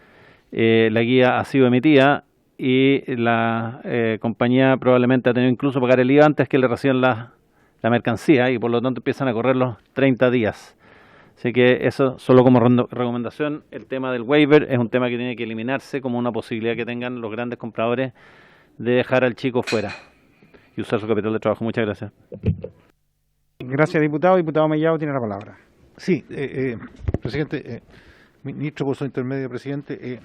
la guía ha sido emitida y la compañía probablemente ha tenido incluso pagar el IVA antes que le reciban la mercancía, y por lo tanto empiezan a correr los 30 días. Así que eso, solo como recomendación, el tema del waiver es un tema que tiene que eliminarse como una posibilidad que tengan los grandes compradores de dejar al chico fuera y usar su capital de trabajo. Muchas gracias. Gracias, diputado. Diputado Mellado tiene la palabra. Sí, presidente, ministro, por su intermedio, presidente.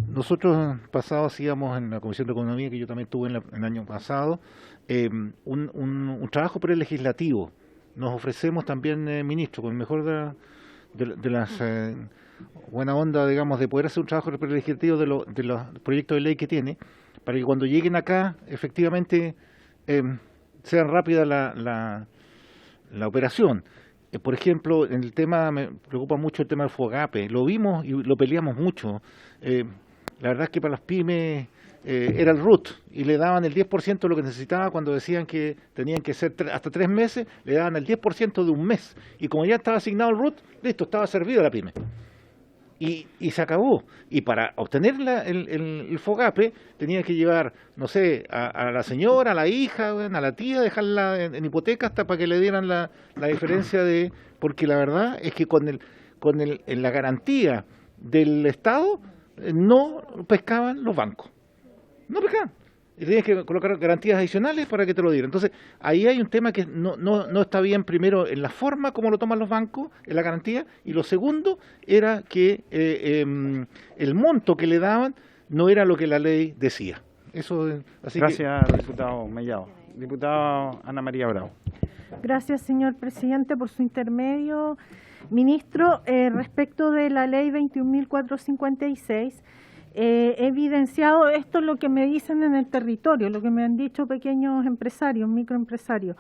Nosotros pasados hacíamos en la Comisión de Economía, que yo también tuve en el año pasado, un trabajo prelegislativo. Nos ofrecemos también, ministro, con el mejor de las buena onda, digamos, de poder hacer un trabajo prelegislativo de los proyectos de ley que tiene, para que cuando lleguen acá, efectivamente, sean rápida la operación. Por ejemplo, en el tema, me preocupa mucho el tema del FOGAPE. Lo vimos y lo peleamos mucho. La verdad es que para las pymes era el RUT y le daban el 10% de lo que necesitaba cuando decían que tenían que ser hasta 3 meses, le daban el 10% de un mes. Y como ya estaba asignado el RUT, listo, estaba servido la pyme. Y se acabó. Y para obtener el FOGAPE tenía que llevar, no sé, a la señora, a la hija, a la tía, dejarla en hipoteca hasta para que le dieran la diferencia de... Porque la verdad es que con la garantía del Estado no pescaban los bancos. No pescaban. y tienes que colocar garantías adicionales para que te lo dieran. Entonces, ahí hay un tema que no está bien, primero, en la forma como lo toman los bancos, en la garantía, y lo segundo era que el monto que le daban no era lo que la ley decía. Eso, así Gracias, diputado Mellado. Diputada Ana María Bravo. Gracias, señor presidente, por su intermedio. Ministro, respecto de la ley 21.456, he evidenciado esto, lo que me dicen en el territorio, lo que me han dicho pequeños empresarios, microempresarios.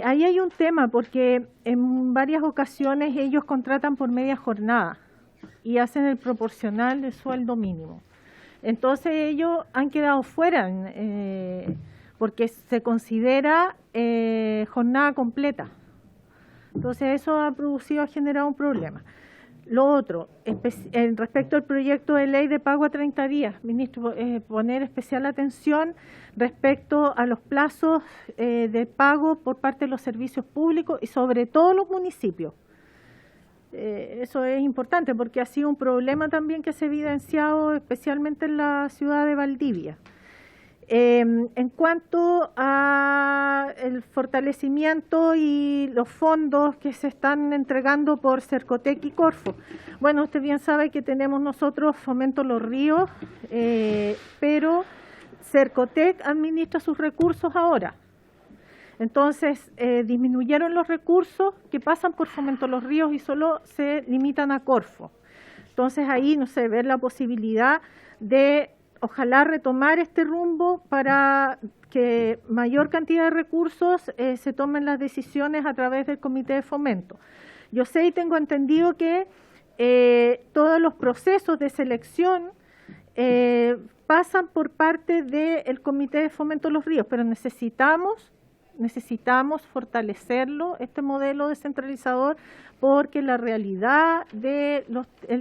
Ahí hay un tema porque en varias ocasiones ellos contratan por media jornada y hacen el proporcional del sueldo mínimo. Entonces ellos han quedado fuera porque se considera jornada completa. Entonces eso ha generado un problema. Lo otro, respecto al proyecto de ley de pago a 30 días, ministro, poner especial atención respecto a los plazos de pago por parte de los servicios públicos y sobre todo los municipios. Eso es importante porque ha sido un problema también que se ha evidenciado especialmente en la ciudad de Valdivia. En cuanto a el fortalecimiento y los fondos que se están entregando por Cercotec y Corfo, bueno, usted bien sabe que tenemos nosotros Fomento Los Ríos, pero Cercotec administra sus recursos ahora. Entonces, disminuyeron los recursos que pasan por Fomento Los Ríos y solo se limitan a Corfo. Entonces, ahí, no sé, ver la posibilidad de ojalá retomar este rumbo para que mayor cantidad de recursos se tomen las decisiones a través del Comité de Fomento. Yo sé y tengo entendido que todos los procesos de selección pasan por parte del Comité de Fomento de los Ríos, pero necesitamos fortalecerlo, este modelo descentralizador, porque la realidad del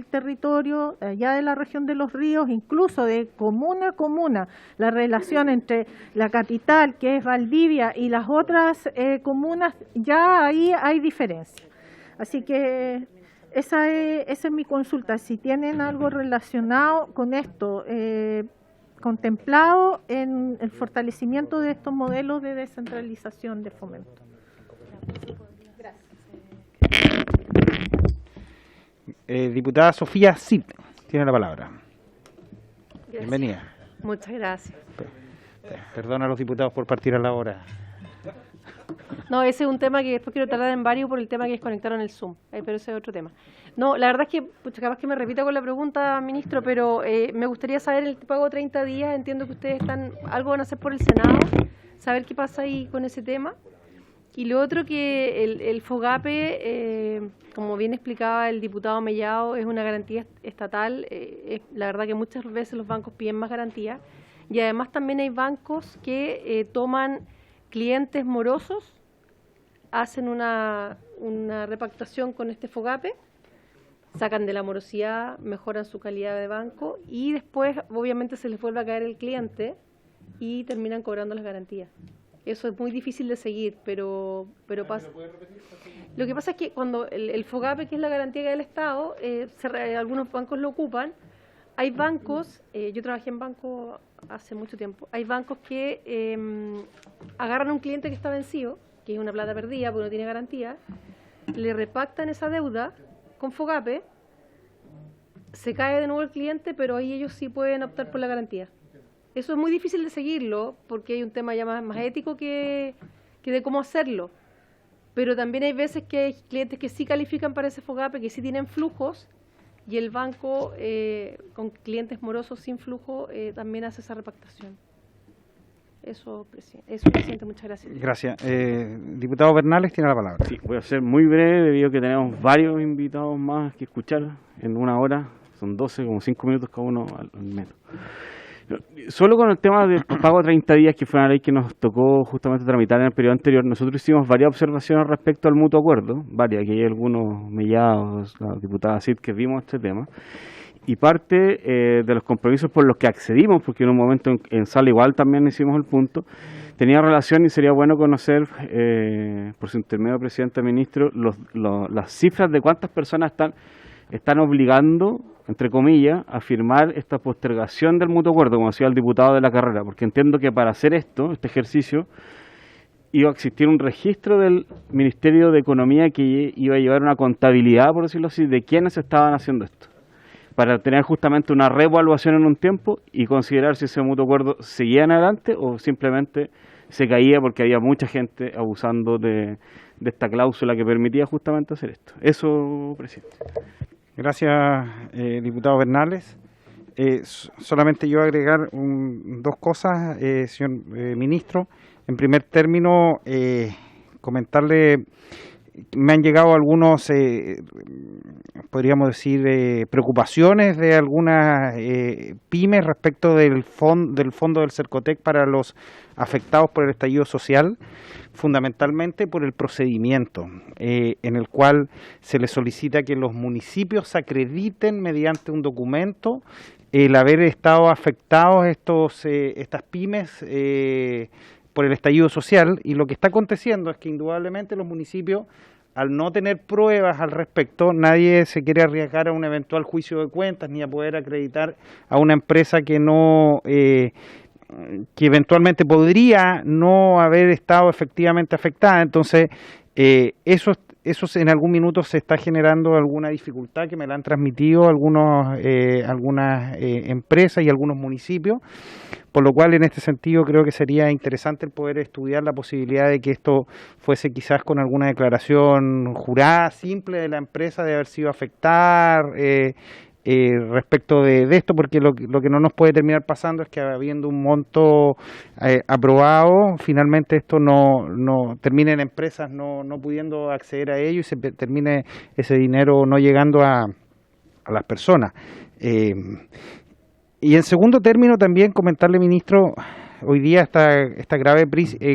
territorio, allá de la región de los ríos, incluso de comuna a comuna, la relación entre la capital, que es Valdivia, y las otras comunas, ya ahí hay diferencia. Así que esa es mi consulta, si tienen algo relacionado con esto, contemplado en el fortalecimiento de estos modelos de descentralización de fomento. Diputada Sofía Cid, tiene la palabra. Gracias. Bienvenida. Muchas gracias. Perdona a los diputados por partir a la hora. No, ese es un tema que después quiero tardar en varios por el tema que desconectaron el Zoom, pero ese es otro tema. No, la verdad es que, capaz que me repita con la pregunta, ministro, pero me gustaría saber el pago 30 días, entiendo que ustedes algo van a hacer por el Senado, saber qué pasa ahí con ese tema. Y lo otro que el FOGAPE, como bien explicaba el diputado Mellado, es una garantía estatal. La verdad que muchas veces los bancos piden más garantías. Y además también hay bancos que toman clientes morosos, hacen una repactación con este FOGAPE, sacan de la morosidad, mejoran su calidad de banco y después obviamente se les vuelve a caer el cliente y terminan cobrando las garantías. Eso es muy difícil de seguir, pero pasa. Lo que pasa es que cuando el FOGAPE, que es la garantía del Estado, algunos bancos lo ocupan. Hay bancos, yo trabajé en banco hace mucho tiempo, hay bancos que agarran a un cliente que está vencido, que es una plata perdida porque no tiene garantía, le repactan esa deuda con FOGAPE, se cae de nuevo el cliente, pero ahí ellos sí pueden optar por la garantía. Eso es muy difícil de seguirlo porque hay un tema ya más ético que de cómo hacerlo. Pero también hay veces que hay clientes que sí califican para ese FOGAPE, que sí tienen flujos, y el banco con clientes morosos sin flujo también hace esa repactación. Eso, presidente, muchas gracias. Gracias. Diputado Bernales tiene la palabra. Sí, voy a ser muy breve debido a que tenemos varios invitados más que escuchar en una hora. Son 12, como 5 minutos cada uno al menos. Solo con el tema del pago a 30 días, que fue una ley que nos tocó justamente tramitar en el periodo anterior, nosotros hicimos varias observaciones respecto al mutuo acuerdo, varias, que hay algunos Mellados, la diputada Cid, que vimos este tema, y parte de los compromisos por los que accedimos, porque en un momento en sala igual también hicimos el punto, tenía relación y sería bueno conocer, por su intermedio, presidente, ministro, las cifras de cuántas personas están obligando entre comillas, a firmar esta postergación del mutuo acuerdo, como decía el diputado de la carrera, porque entiendo que para hacer este ejercicio, iba a existir un registro del Ministerio de Economía que iba a llevar una contabilidad, por decirlo así, de quiénes estaban haciendo esto, para tener justamente una reevaluación en un tiempo y considerar si ese mutuo acuerdo seguía en adelante o simplemente se caía porque había mucha gente abusando de esta cláusula que permitía justamente hacer esto. Eso, presidente. Gracias, diputado Bernales. Solamente yo agregar dos cosas, señor ministro. En primer término, comentarle, me han llegado algunos, podríamos decir, preocupaciones de algunas pymes respecto del fondo del Cercotec para los afectados por el estallido social, fundamentalmente por el procedimiento en el cual se les solicita que los municipios acrediten mediante un documento el haber estado afectados estas pymes por el estallido social, y lo que está aconteciendo es que indudablemente los municipios, al no tener pruebas al respecto, nadie se quiere arriesgar a un eventual juicio de cuentas ni a poder acreditar a una empresa que eventualmente podría no haber estado efectivamente afectada. Entonces, eso en algún minuto se está generando alguna dificultad que me la han transmitido algunas empresas y algunos municipios, por lo cual en este sentido creo que sería interesante el poder estudiar la posibilidad de que esto fuese quizás con alguna declaración jurada simple de la empresa de haber sido afectada respecto de esto, porque lo que no nos puede terminar pasando es que habiendo un monto aprobado, finalmente esto no termine en empresas no pudiendo acceder a ello y se termine ese dinero no llegando a las personas. Y en segundo término también comentarle, ministro, hoy día esta grave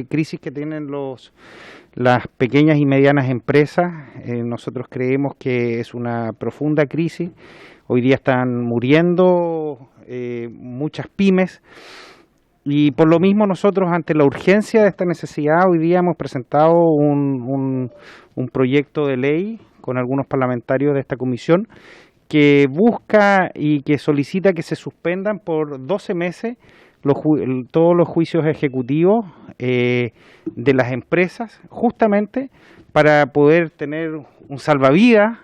crisis que tienen las pequeñas y medianas empresas, nosotros creemos que es una profunda crisis. Hoy día están muriendo muchas pymes y por lo mismo nosotros, ante la urgencia de esta necesidad, hoy día hemos presentado un proyecto de ley con algunos parlamentarios de esta comisión que busca y que solicita que se suspendan por 12 meses todos los juicios ejecutivos de las empresas, justamente para poder tener un salvavidas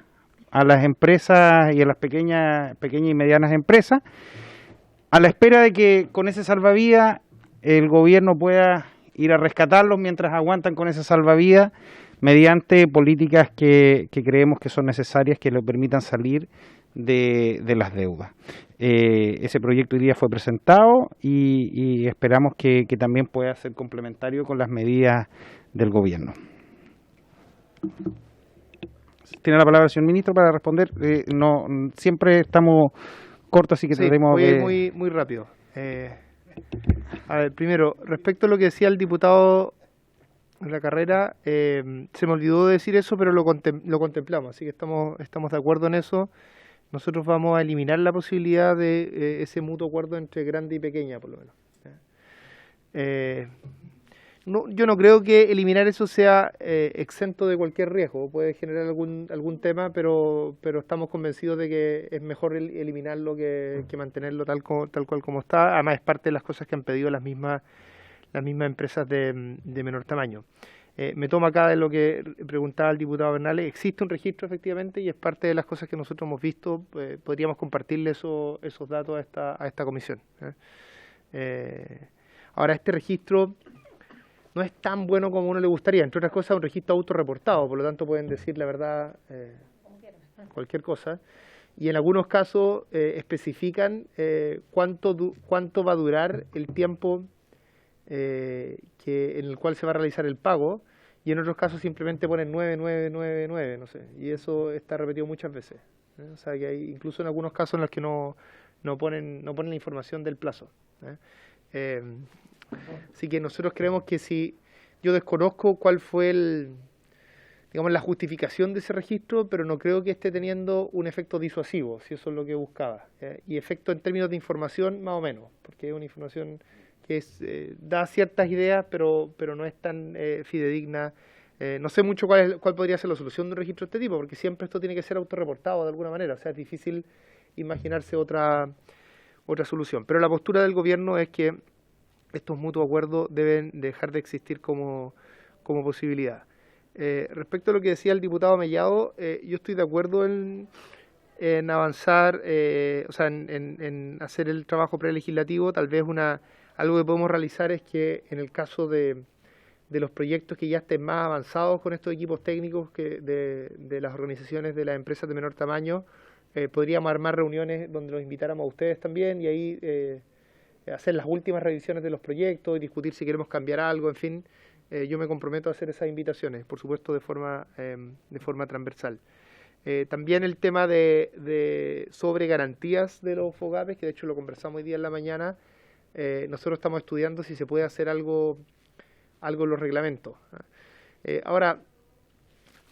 a las empresas y a las pequeñas y medianas empresas, a la espera de que con ese salvavidas el gobierno pueda ir a rescatarlos mientras aguantan con ese salvavidas mediante políticas que creemos que son necesarias, que le permitan salir de las deudas. Ese proyecto hoy día fue presentado y esperamos que también pueda ser complementario con las medidas del gobierno. Tiene la palabra el señor ministro para responder. No, siempre estamos cortos, así que tratemos voy a ir de... muy rápido. A ver, primero, respecto a lo que decía el diputado de la carrera, se me olvidó decir eso, pero lo contemplamos, así que estamos de acuerdo en eso. Nosotros vamos a eliminar la posibilidad de ese mutuo acuerdo entre grande y pequeña, por lo menos. Yo no creo que eliminar eso sea exento de cualquier riesgo. Puede generar algún tema, pero estamos convencidos de que es mejor eliminarlo que mantenerlo tal cual como está. Además, es parte de las cosas que han pedido las mismas empresas de menor tamaño. Me tomo acá de lo que preguntaba el diputado Bernales. Existe un registro, efectivamente, y es parte de las cosas que nosotros hemos visto. Podríamos compartirle esos datos a esta comisión. Ahora, este registro no es tan bueno como a uno le gustaría. Entre otras cosas, es un registro autorreportado, por lo tanto pueden decir la verdad, cualquier cosa. Y en algunos casos especifican cuánto va a durar el tiempo en el cual se va a realizar el pago, y en otros casos simplemente ponen 9, no sé, y eso está repetido muchas veces. O sea que hay incluso en algunos casos en los que no ponen la información del plazo. Así que nosotros creemos que si yo desconozco cuál fue la justificación de ese registro, pero no creo que esté teniendo un efecto disuasivo, si eso es lo que buscaba. Y efecto en términos de información, más o menos, porque es una información que da ciertas ideas, pero no es tan fidedigna. No sé mucho cuál podría ser la solución de un registro de este tipo, porque siempre esto tiene que ser autorreportado de alguna manera. O sea, es difícil imaginarse otra solución. Pero la postura del gobierno es que estos mutuos acuerdos deben dejar de existir como posibilidad. Respecto a lo que decía el diputado Mellado, yo estoy de acuerdo en avanzar, en hacer el trabajo prelegislativo. Tal vez algo que podemos realizar es que en el caso de los proyectos que ya estén más avanzados con estos equipos técnicos de las organizaciones de las empresas de menor tamaño, podríamos armar reuniones donde los invitáramos a ustedes también y ahí hacer las últimas revisiones de los proyectos y discutir si queremos cambiar algo, en fin. Yo me comprometo a hacer esas invitaciones, por supuesto de forma transversal. También el tema de sobre garantías de los FOGAPES, que de hecho lo conversamos hoy día en la mañana, nosotros estamos estudiando si se puede hacer algo en los reglamentos. Ahora,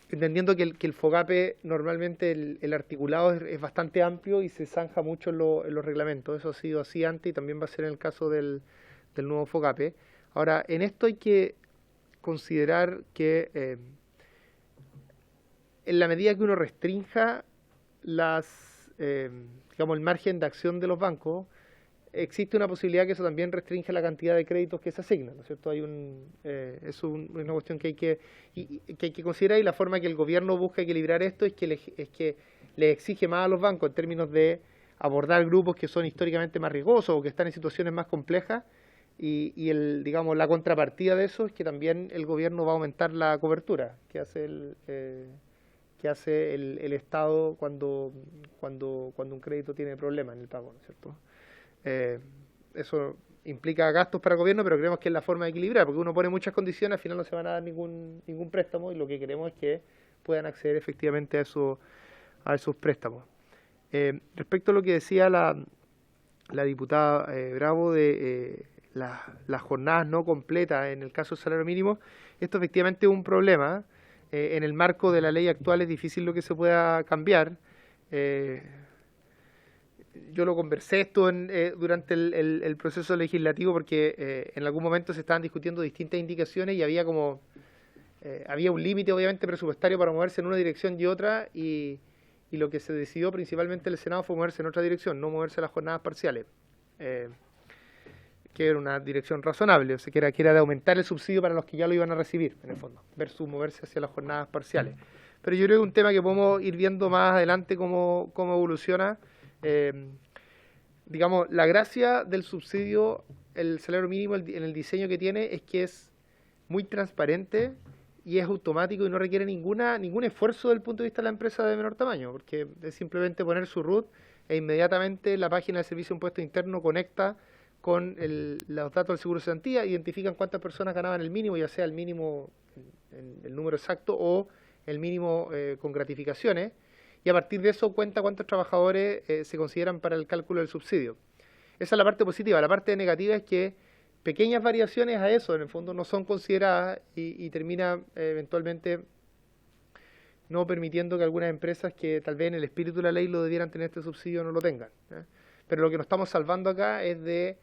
entendiendo que el FOGAPE normalmente el articulado es bastante amplio y se zanja mucho en los reglamentos. Eso ha sido así antes y también va a ser en el caso del nuevo FOGAPE. Ahora, en esto hay que considerar que en la medida que uno restrinja el margen de acción de los bancos, existe una posibilidad que eso también restringe la cantidad de créditos que se asignan, ¿no es cierto? Es una cuestión que hay que considerar, y la forma que el gobierno busca equilibrar esto es que le exige más a los bancos en términos de abordar grupos que son históricamente más riesgosos o que están en situaciones más complejas, y la contrapartida de eso es que también el gobierno va a aumentar la cobertura que hace el Estado cuando un crédito tiene problemas en el pago, ¿no es cierto? Eso implica gastos para el gobierno, pero creemos que es la forma de equilibrar, porque uno pone muchas condiciones, al final no se van a dar ningún préstamo, y lo que queremos es que puedan acceder efectivamente a esos préstamos. Respecto a lo que decía la diputada Bravo de las jornadas no completas en el caso del salario mínimo, esto efectivamente es un problema. En el marco de la ley actual es difícil lo que se pueda cambiar. Yo lo conversé esto durante el proceso legislativo, porque en algún momento se estaban discutiendo distintas indicaciones y había un límite obviamente presupuestario para moverse en una dirección y otra, y lo que se decidió principalmente en el Senado fue moverse en otra dirección, no moverse a las jornadas parciales, que era una dirección razonable, o sea, que era de aumentar el subsidio para los que ya lo iban a recibir, en el fondo, versus moverse hacia las jornadas parciales. Pero yo creo que es un tema que podemos ir viendo más adelante cómo evoluciona. La gracia del subsidio, el salario mínimo en el diseño que tiene, es que es muy transparente y es automático y no requiere ningún esfuerzo desde el punto de vista de la empresa de menor tamaño, porque es simplemente poner su RUT e inmediatamente la página del Servicio de Impuesto Interno conecta con los datos del Seguro de Cesantía, identifican cuántas personas ganaban el mínimo, ya sea el mínimo, el número exacto, o el mínimo con gratificaciones, y a partir de eso cuenta cuántos trabajadores se consideran para el cálculo del subsidio. Esa es la parte positiva. La parte negativa es que pequeñas variaciones a eso, en el fondo, no son consideradas y termina eventualmente no permitiendo que algunas empresas que tal vez en el espíritu de la ley lo debieran tener este subsidio no lo tengan. Pero lo que nos estamos salvando acá es de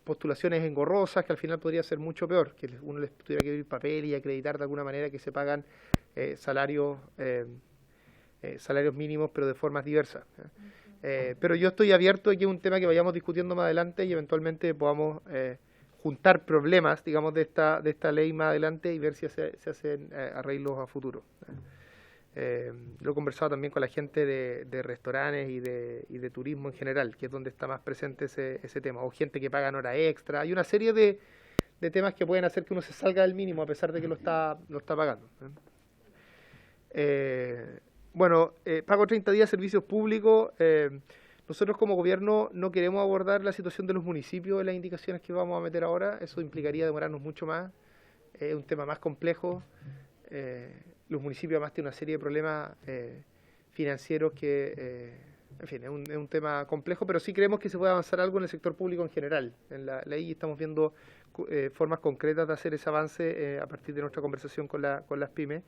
postulaciones engorrosas, que al final podría ser mucho peor, que uno les tuviera que abrir papel y acreditar de alguna manera que se pagan salarios mínimos, pero de formas diversas. Pero yo estoy abierto a que es un tema que vayamos discutiendo más adelante y eventualmente podamos juntar problemas, digamos, de esta ley más adelante y ver si se hacen arreglos a futuro. Lo he conversado también con la gente de restaurantes y de turismo en general, que es donde está más presente ese tema, o gente que paga en hora extra. Hay una serie de temas que pueden hacer que uno se salga del mínimo a pesar de que lo está pagando. Pago 30 días servicios públicos. Nosotros como gobierno no queremos abordar la situación de los municipios en las indicaciones que vamos a meter ahora. Eso implicaría demorarnos mucho más. Es un tema más complejo. Los municipios además tienen una serie de problemas financieros que, en fin, es un tema complejo, pero sí creemos que se puede avanzar algo en el sector público en general. En la ley estamos viendo formas concretas de hacer ese avance a partir de nuestra conversación con las pymes.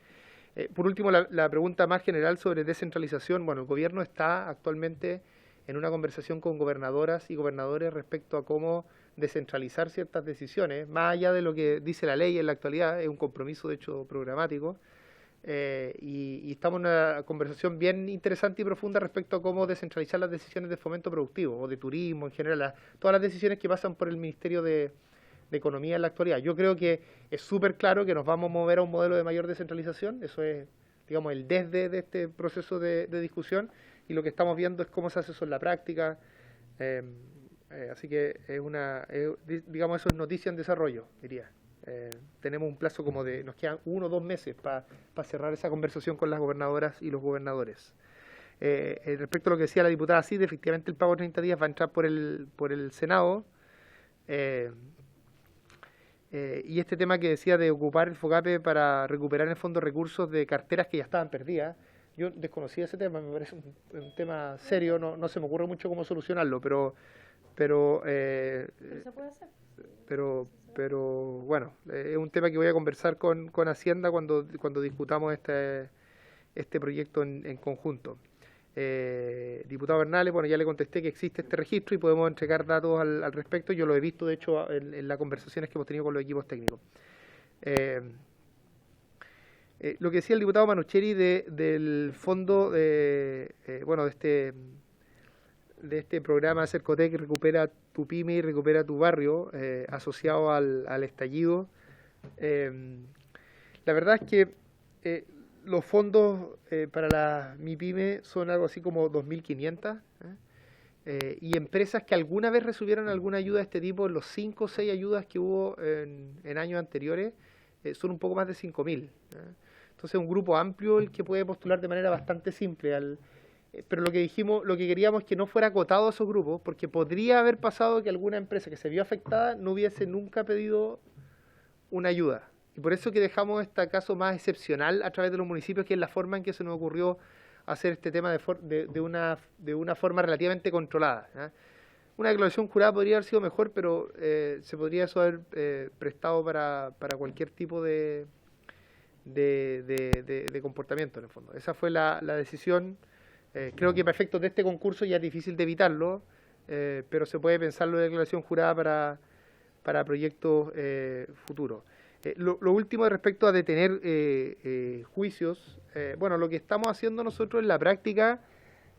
Por último, la pregunta más general sobre descentralización. Bueno, el gobierno está actualmente en una conversación con gobernadoras y gobernadores respecto a cómo descentralizar ciertas decisiones, más allá de lo que dice la ley en la actualidad. Es un compromiso, de hecho, programático. y estamos en una conversación bien interesante y profunda respecto a cómo descentralizar las decisiones de fomento productivo o de turismo en general, todas las decisiones que pasan por el Ministerio de Economía en la actualidad. Yo creo que es súper claro que nos vamos a mover a un modelo de mayor descentralización, eso es, digamos, el desde de este proceso de discusión, y lo que estamos viendo es cómo se hace eso en la práctica. Así que digamos, eso es noticia en desarrollo, diría. Tenemos un plazo como nos quedan 1 o 2 meses para cerrar esa conversación con las gobernadoras y los gobernadores. Respecto a lo que decía la diputada Cid, efectivamente el pago de 30 días va a entrar por el Senado. Y este tema que decía de ocupar el FOGAPE para recuperar en el fondo recursos de carteras que ya estaban perdidas, yo desconocía ese tema, me parece un tema serio, no se me ocurre mucho cómo solucionarlo, pero se puede hacer. Pero bueno, es un tema que voy a conversar con Hacienda cuando discutamos este proyecto en conjunto. Diputado Bernales, bueno, ya le contesté que existe este registro y podemos entregar datos al respecto. Yo lo he visto, de hecho, en las conversaciones que hemos tenido con los equipos técnicos. Lo que decía el diputado Manucheri del fondo, bueno, de este programa Cercotec, Recupera tu Pyme y Recupera tu Barrio, asociado al estallido. La verdad es que los fondos para la MIPYME son algo así como 2.500, y empresas que alguna vez recibieron alguna ayuda de este tipo, los 5 o 6 ayudas que hubo en años anteriores, son un poco más de 5.000. Entonces, un grupo amplio el que puede postular de manera bastante simple. Pero lo que queríamos es que no fuera acotado a esos grupos, porque podría haber pasado que alguna empresa que se vio afectada no hubiese nunca pedido una ayuda. Y por eso que dejamos este caso más excepcional a través de los municipios, que es la forma en que se nos ocurrió hacer este tema de una forma relativamente controlada. Una declaración jurada podría haber sido mejor, pero se podría eso haber prestado para cualquier tipo de comportamiento, en el fondo. Esa fue la decisión. Creo que para efectos de este concurso ya es difícil de evitarlo, pero se puede pensarlo de declaración jurada para proyectos futuros. Lo último respecto a detener juicios, bueno, lo que estamos haciendo nosotros en la práctica,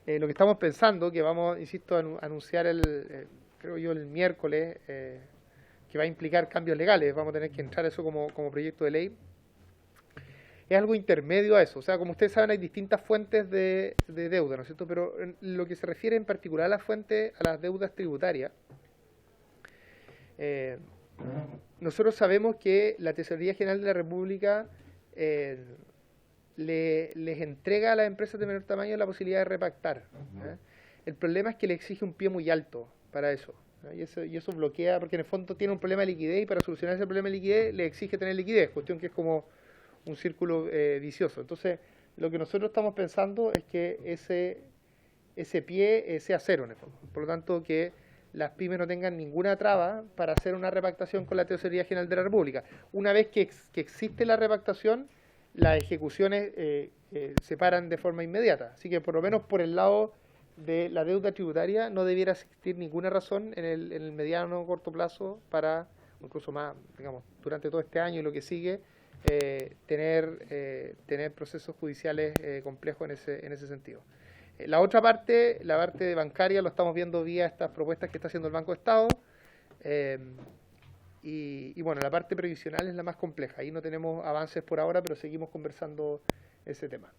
lo que estamos pensando, que vamos, insisto, a anunciar creo yo el miércoles, que va a implicar cambios legales, vamos a tener que entrar eso como proyecto de ley, es algo intermedio a eso. O sea, como ustedes saben, hay distintas fuentes de deuda, ¿no es cierto? Pero en lo que se refiere en particular a las deudas tributarias, nosotros sabemos que la Tesorería General de la República les entrega a las empresas de menor tamaño la posibilidad de repactar. El problema es que le exige un pie muy alto para eso. Y eso bloquea, porque en el fondo tiene un problema de liquidez, y para solucionar ese problema de liquidez le exige tener liquidez, cuestión que es como un círculo vicioso. Entonces, lo que nosotros estamos pensando es que ese pie sea cero, en el fondo. Por lo tanto, que las pymes no tengan ninguna traba para hacer una repactación con la Tesorería General de la República. Una vez que existe la repactación, las ejecuciones se paran de forma inmediata. Así que, por lo menos por el lado de la deuda tributaria, no debiera existir ninguna razón en el mediano o corto plazo para, incluso más, digamos, durante todo este año y lo que sigue, tener procesos judiciales complejos en ese sentido. La otra parte, la parte bancaria, lo estamos viendo vía estas propuestas que está haciendo el Banco de Estado, y bueno, la parte previsional es la más compleja. Ahí no tenemos avances por ahora, pero seguimos conversando ese tema.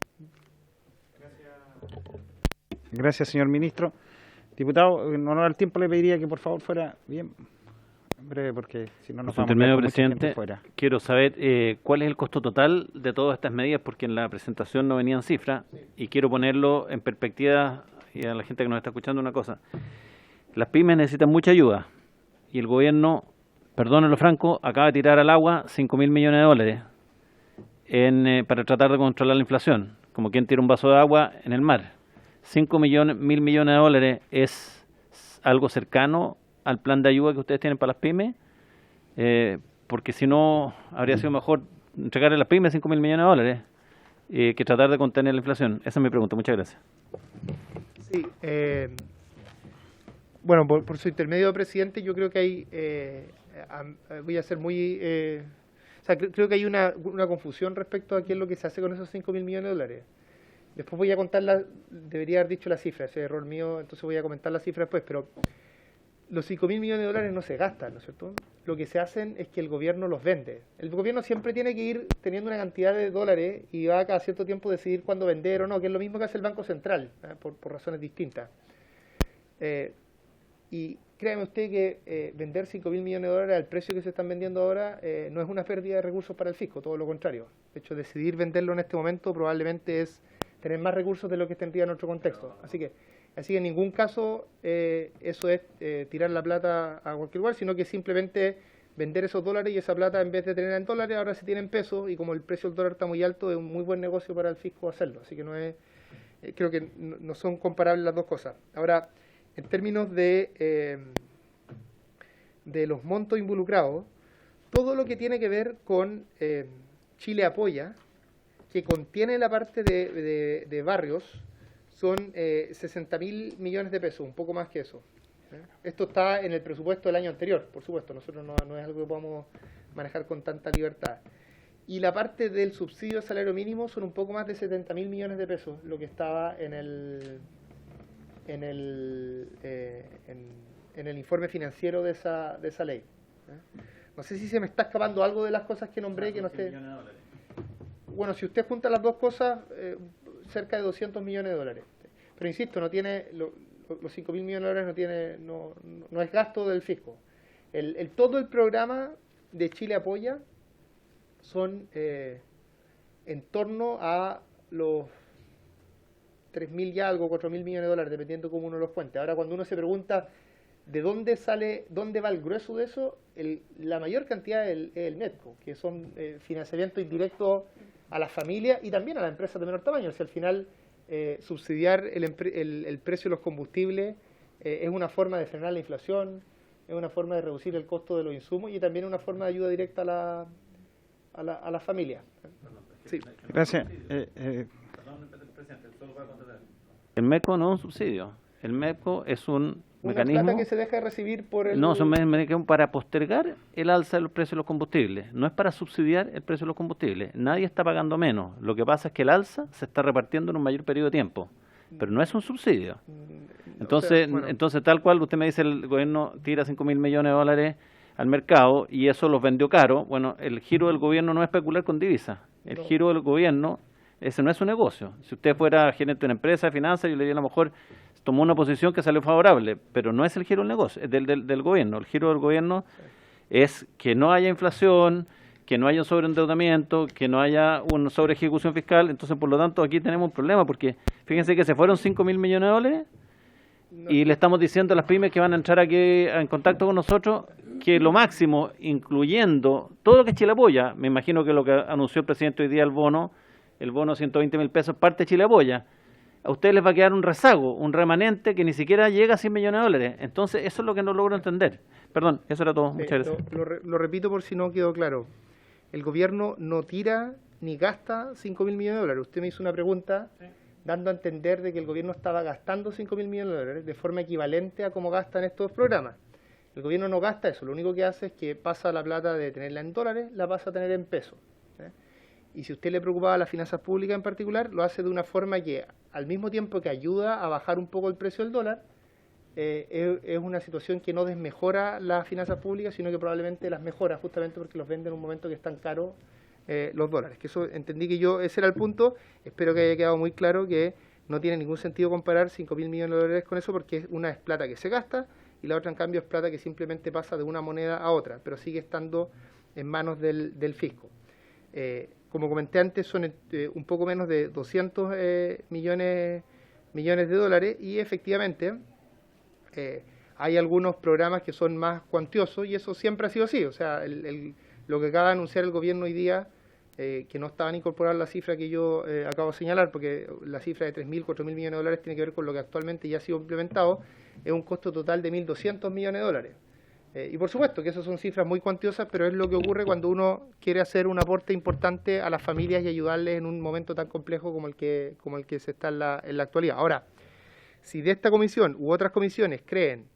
Gracias, señor ministro. Diputado, en honor al tiempo le pediría que por favor fuera bien breve, porque si no nos vamos a intermedio, quedar con mucho presidente, tiempo fuera. quiero saber cuál es el costo total de todas estas medidas, porque en la presentación no venían cifras, y quiero ponerlo en perspectiva y a la gente que nos está escuchando una cosa. Las pymes necesitan mucha ayuda, y el gobierno, perdónenlo franco, acaba de tirar al agua 5.000 millones de dólares para tratar de controlar la inflación, como quien tira un vaso de agua en el mar. 5.000 millones de dólares es algo cercano al plan de ayuda que ustedes tienen para las pymes, porque si no, habría sido mejor entregarle a las pymes 5.000 millones de dólares que tratar de contener la inflación. Esa es mi pregunta. Muchas gracias. Sí, bueno, por su intermedio, presidente, yo creo que hay, voy a ser muy sea, creo que hay una confusión respecto a qué es lo que se hace con esos 5.000 millones de dólares. Después voy a contar, debería haber dicho la cifra, ese error mío, entonces voy a comentar la cifra después, pero los 5.000 millones de dólares no se gastan, ¿no es cierto? Lo que se hacen es que el gobierno los vende. El gobierno siempre tiene que ir teniendo una cantidad de dólares y va cada cierto tiempo decidir cuándo vender o no, que es lo mismo que hace el Banco Central, por razones distintas. Y créame usted que vender 5.000 millones de dólares al precio que se están vendiendo ahora no es una pérdida de recursos para el fisco, todo lo contrario. De hecho, decidir venderlo en este momento probablemente es tener más recursos de lo que tendría en otro contexto. Así que en ningún caso eso es tirar la plata a cualquier lugar, sino que simplemente vender esos dólares y esa plata, en vez de tenerla en dólares, ahora se tiene en pesos, y como el precio del dólar está muy alto, es un muy buen negocio para el fisco hacerlo. Así que no es, creo que no son comparables las dos cosas. Ahora, en términos de los montos involucrados, todo lo que tiene que ver con Chile Apoya, que contiene la parte de barrios, son 60.000 millones de pesos, un poco más que eso. Esto está en el presupuesto del año anterior, por supuesto, nosotros no es algo que podamos manejar con tanta libertad. Y la parte del subsidio de salario mínimo son un poco más de 70.000 millones de pesos, lo que estaba en el informe financiero de esa ley. No sé si se me está escapando algo de las cosas que nombré que no esté. Bueno, si usted junta las dos cosas, cerca de 200 millones de dólares. Pero insisto, no tiene los 5.000 millones de dólares no es gasto del fisco. Todo el programa de Chile Apoya son en torno a los 3.000 y algo, 4.000 millones de dólares, dependiendo cómo uno los cuente. Ahora, cuando uno se pregunta de dónde va el grueso de eso, la mayor cantidad es el MEPCO, que son financiamiento indirecto a las familias y también a las empresas de menor tamaño. O sea, al final, subsidiar el precio de los combustibles es una forma de frenar la inflación, es una forma de reducir el costo de los insumos y también una forma de ayuda directa a las familias. Sí. Gracias. El MEPCO no es un subsidio. El MEPCO es un mecanismo... Una plata que se deja de recibir por el... No, es un mecanismo para postergar el alza de los precios de los combustibles. No es para subsidiar el precio de los combustibles. Nadie está pagando menos. Lo que pasa es que el alza se está repartiendo en un mayor periodo de tiempo. Pero no es un subsidio. Entonces, entonces tal cual usted me dice, el gobierno tira 5.000 millones de dólares al mercado y eso los vendió caro. Bueno, el giro del gobierno no es especular con divisas. El giro del gobierno, ese no es su negocio. Si usted fuera gerente de una empresa de finanzas, yo le diría a lo mejor tomó una posición que salió favorable, pero no es el giro del negocio, es del gobierno. El giro del gobierno es que no haya inflación, que no haya un sobreendeudamiento, que no haya una sobreejecución fiscal. Entonces, por lo tanto, aquí tenemos un problema, porque fíjense que se fueron 5.000 millones de dólares y le estamos diciendo a las pymes que van a entrar aquí en contacto con nosotros que lo máximo, incluyendo todo lo que Chile Apoya, me imagino que lo que anunció el presidente hoy día, el bono de 120.000 pesos, parte de Chile Apoya. A ustedes les va a quedar un rezago, un remanente que ni siquiera llega a 100 millones de dólares. Entonces, eso es lo que no logro entender. Perdón, eso era todo. Muchas gracias. Lo repito por si no quedó claro. El gobierno no tira ni gasta 5.000 millones de dólares. Usted me hizo una pregunta dando a entender de que el gobierno estaba gastando 5.000 millones de dólares de forma equivalente a cómo gastan estos programas. El gobierno no gasta eso. Lo único que hace es que pasa la plata de tenerla en dólares, la pasa a tener en pesos. Y si a usted le preocupaba las finanzas públicas en particular, lo hace de una forma que, al mismo tiempo que ayuda a bajar un poco el precio del dólar, es una situación que no desmejora las finanzas públicas, sino que probablemente las mejora, justamente porque los vende en un momento que están caros los dólares. Que eso entendí que ese era el punto. Espero que haya quedado muy claro que no tiene ningún sentido comparar 5.000 millones de dólares con eso, porque una es plata que se gasta y la otra, en cambio, es plata que simplemente pasa de una moneda a otra, pero sigue estando en manos del fisco. Como comenté antes, son un poco menos de 200 millones de dólares y efectivamente hay algunos programas que son más cuantiosos y eso siempre ha sido así. O sea, lo que acaba de anunciar el gobierno hoy día, que no estaban incorporadas la cifra que yo acabo de señalar, porque la cifra de 3.000, 4.000 millones de dólares tiene que ver con lo que actualmente ya ha sido implementado, es un costo total de 1.200 millones de dólares. Y por supuesto que esas son cifras muy cuantiosas, pero es lo que ocurre cuando uno quiere hacer un aporte importante a las familias y ayudarles en un momento tan complejo como el que se está en la actualidad. Ahora, si de esta comisión u otras comisiones creen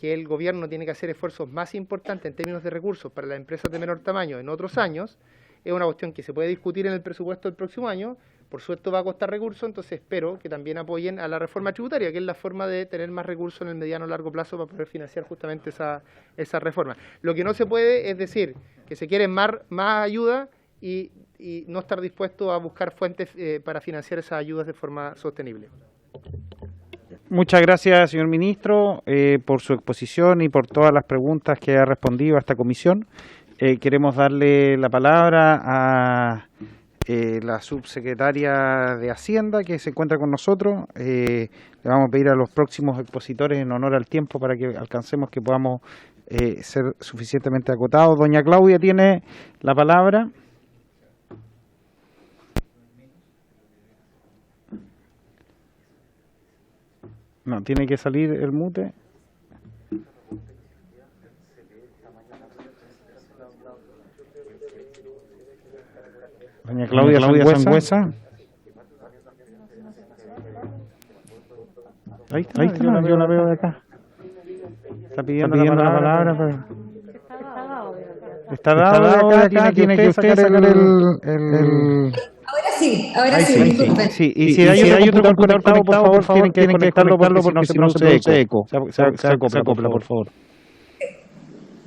que el gobierno tiene que hacer esfuerzos más importantes en términos de recursos para las empresas de menor tamaño en otros años, es una cuestión que se puede discutir en el presupuesto del próximo año. Por supuesto va a costar recursos, entonces espero que también apoyen a la reforma tributaria, que es la forma de tener más recursos en el mediano o largo plazo para poder financiar justamente esa reforma. Lo que no se puede es decir que se quiere más ayuda y no estar dispuesto a buscar fuentes para financiar esas ayudas de forma sostenible. Muchas gracias, señor ministro, por su exposición y por todas las preguntas que ha respondido a esta comisión. Queremos darle la palabra a la subsecretaria de Hacienda, que se encuentra con nosotros. Le vamos a pedir a los próximos expositores, en honor al tiempo, para que alcancemos que podamos ser suficientemente acotados. Doña Claudia tiene la palabra. No, tiene que salir el mute. Doña Claudia Sangüesa. Ahí está, yo la veo de acá. Está pidiendo la palabra. Pero... Está dado de acá, tiene que usted sacar el... Ahora sí, disculpen. Sí, y si hay otro computador conectado, por favor, tienen que desconectarlo porque si no se produce eco. Se acopla, por favor.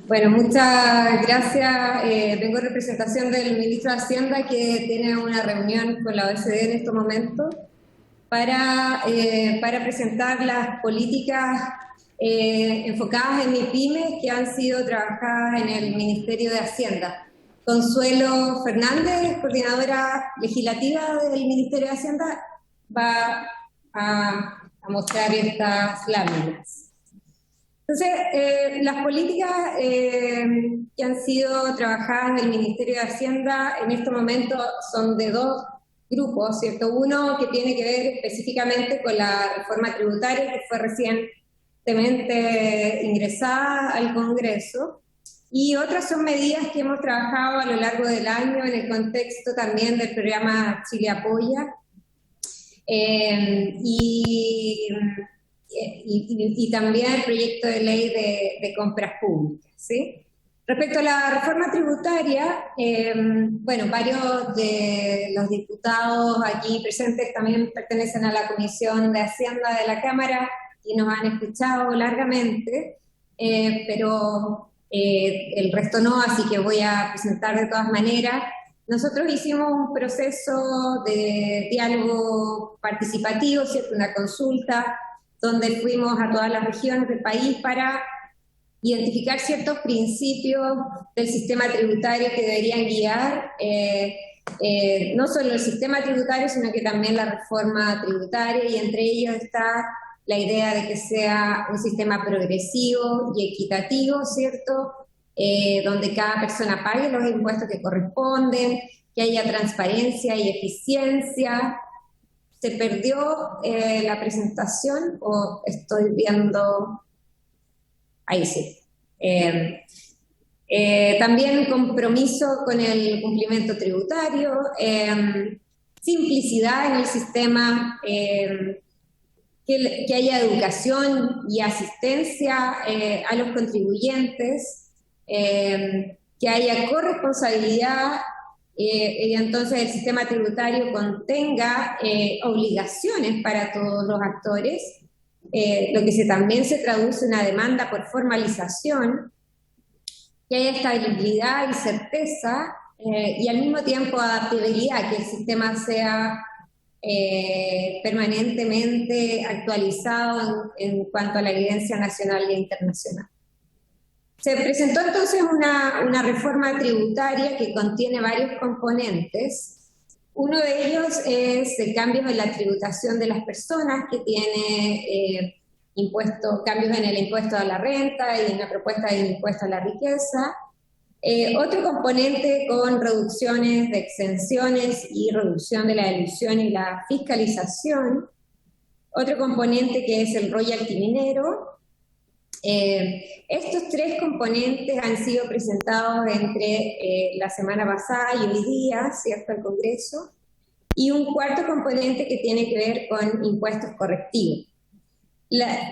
Bueno, muchas gracias. Vengo en representación del ministro de Hacienda, que tiene una reunión con la OECD en estos momentos para presentar las políticas enfocadas en MIPYMES que han sido trabajadas en el Ministerio de Hacienda. Consuelo Fernández, coordinadora legislativa del Ministerio de Hacienda, va a mostrar estas láminas. Entonces, las políticas que han sido trabajadas en el Ministerio de Hacienda en este momento son de dos grupos, ¿cierto? Uno que tiene que ver específicamente con la reforma tributaria, que fue recientemente ingresada al Congreso, y otras son medidas que hemos trabajado a lo largo del año en el contexto también del programa Chile Apoya, y también el proyecto de ley de compras públicas, ¿sí? Respecto a la reforma tributaria, bueno, varios de los diputados aquí presentes también pertenecen a la Comisión de Hacienda de la Cámara y nos han escuchado largamente, pero el resto no, así que voy a presentar de todas maneras. Nosotros hicimos un proceso de diálogo participativo, ¿cierto? Una consulta, donde fuimos a todas las regiones del país para identificar ciertos principios del sistema tributario que deberían guiar no solo el sistema tributario, sino que también la reforma tributaria, y entre ellos está la idea de que sea un sistema progresivo y equitativo, ¿cierto? Donde cada persona pague los impuestos que corresponden, que haya transparencia y eficiencia. ¿Se perdió la presentación o estoy viendo? Ahí sí. También compromiso con el cumplimiento tributario, simplicidad en el sistema, que haya educación y asistencia a los contribuyentes, que haya corresponsabilidad, y entonces el sistema tributario contenga obligaciones para todos los actores, lo que también se traduce en una demanda por formalización, que haya estabilidad y certeza, y al mismo tiempo adaptabilidad, que el sistema sea permanentemente actualizado en cuanto a la evidencia nacional e internacional. Se presentó entonces una reforma tributaria que contiene varios componentes. Uno de ellos es el cambio en la tributación de las personas, que tiene cambios en el impuesto a la renta y en la propuesta del impuesto a la riqueza. Otro componente con reducciones de exenciones y reducción de la elusión y la fiscalización. Otro componente que es el royalty minero. Estos tres componentes han sido presentados entre la semana pasada y hoy día, ¿cierto?, al Congreso, y un cuarto componente que tiene que ver con impuestos correctivos.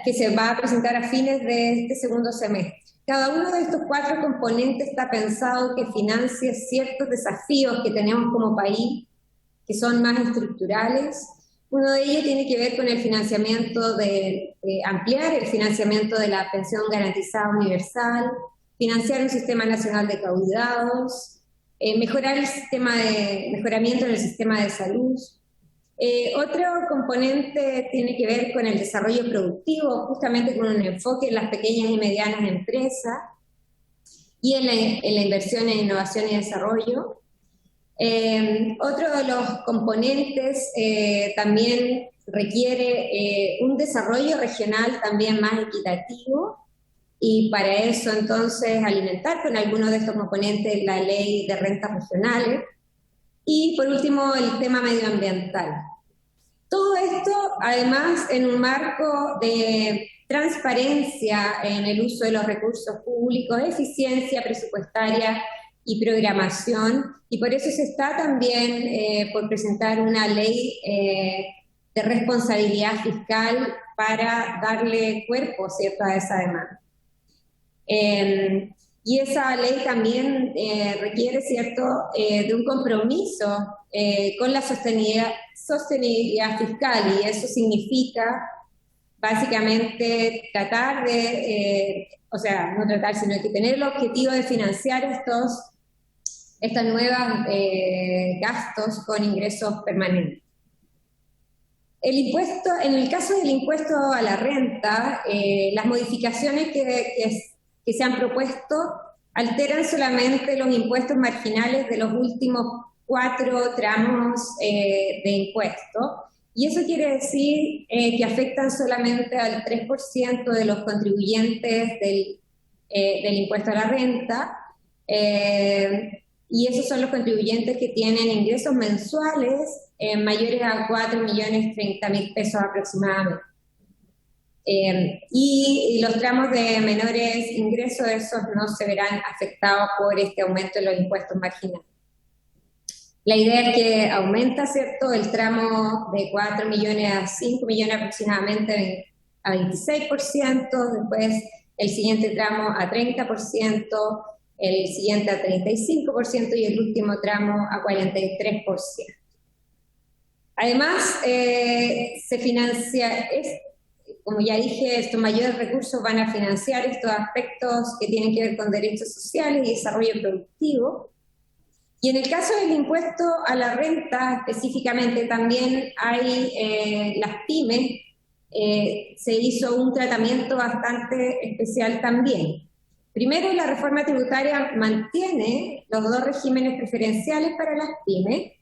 que se va a presentar a fines de este segundo semestre. Cada uno de estos 4 componentes está pensado que financie ciertos desafíos que tenemos como país, que son más estructurales. Uno de ellos tiene que ver con el financiamiento de ampliar el financiamiento de la pensión garantizada universal, financiar un sistema nacional de cuidados, mejorar el mejoramiento en el sistema de salud. Otro componente tiene que ver con el desarrollo productivo, justamente con un enfoque en las pequeñas y medianas empresas y en la inversión en innovación y desarrollo. Otro de los componentes también requiere un desarrollo regional también más equitativo, y para eso entonces alimentar con algunos de estos componentes la ley de rentas regionales. Y por último, el tema medioambiental. Todo esto, además, en un marco de transparencia en el uso de los recursos públicos, eficiencia presupuestaria y programación, y por eso se está también por presentar una ley de responsabilidad fiscal para darle cuerpo, ¿cierto?, a esa demanda. Y esa ley también requiere, ¿cierto?, de un compromiso con la sostenibilidad fiscal, y eso significa básicamente tratar de, o sea, no tratar, sino que tener el objetivo de financiar estas nuevas gastos con ingresos permanentes. El impuesto, en el caso del impuesto a la renta, las modificaciones que se han propuesto alteran solamente los impuestos marginales de los últimos 4 tramos de impuesto, y eso quiere decir que afectan solamente al 3% de los contribuyentes del impuesto a la renta, y esos son los contribuyentes que tienen ingresos mensuales mayores a 4.030.000 pesos aproximadamente. Y los tramos de menores ingresos, esos no se verán afectados por este aumento de los impuestos marginales. La idea es que aumenta, ¿cierto?, el tramo de 4 millones a 5 millones aproximadamente a 26%, después el siguiente tramo a 30%, el siguiente a 35% y el último tramo a 43%. Además, se financia, como ya dije, estos mayores recursos van a financiar estos aspectos que tienen que ver con derechos sociales y desarrollo productivo. Y en el caso del impuesto a la renta, específicamente también hay las pymes, se hizo un tratamiento bastante especial también. Primero, la reforma tributaria mantiene los 2 regímenes preferenciales para las pymes,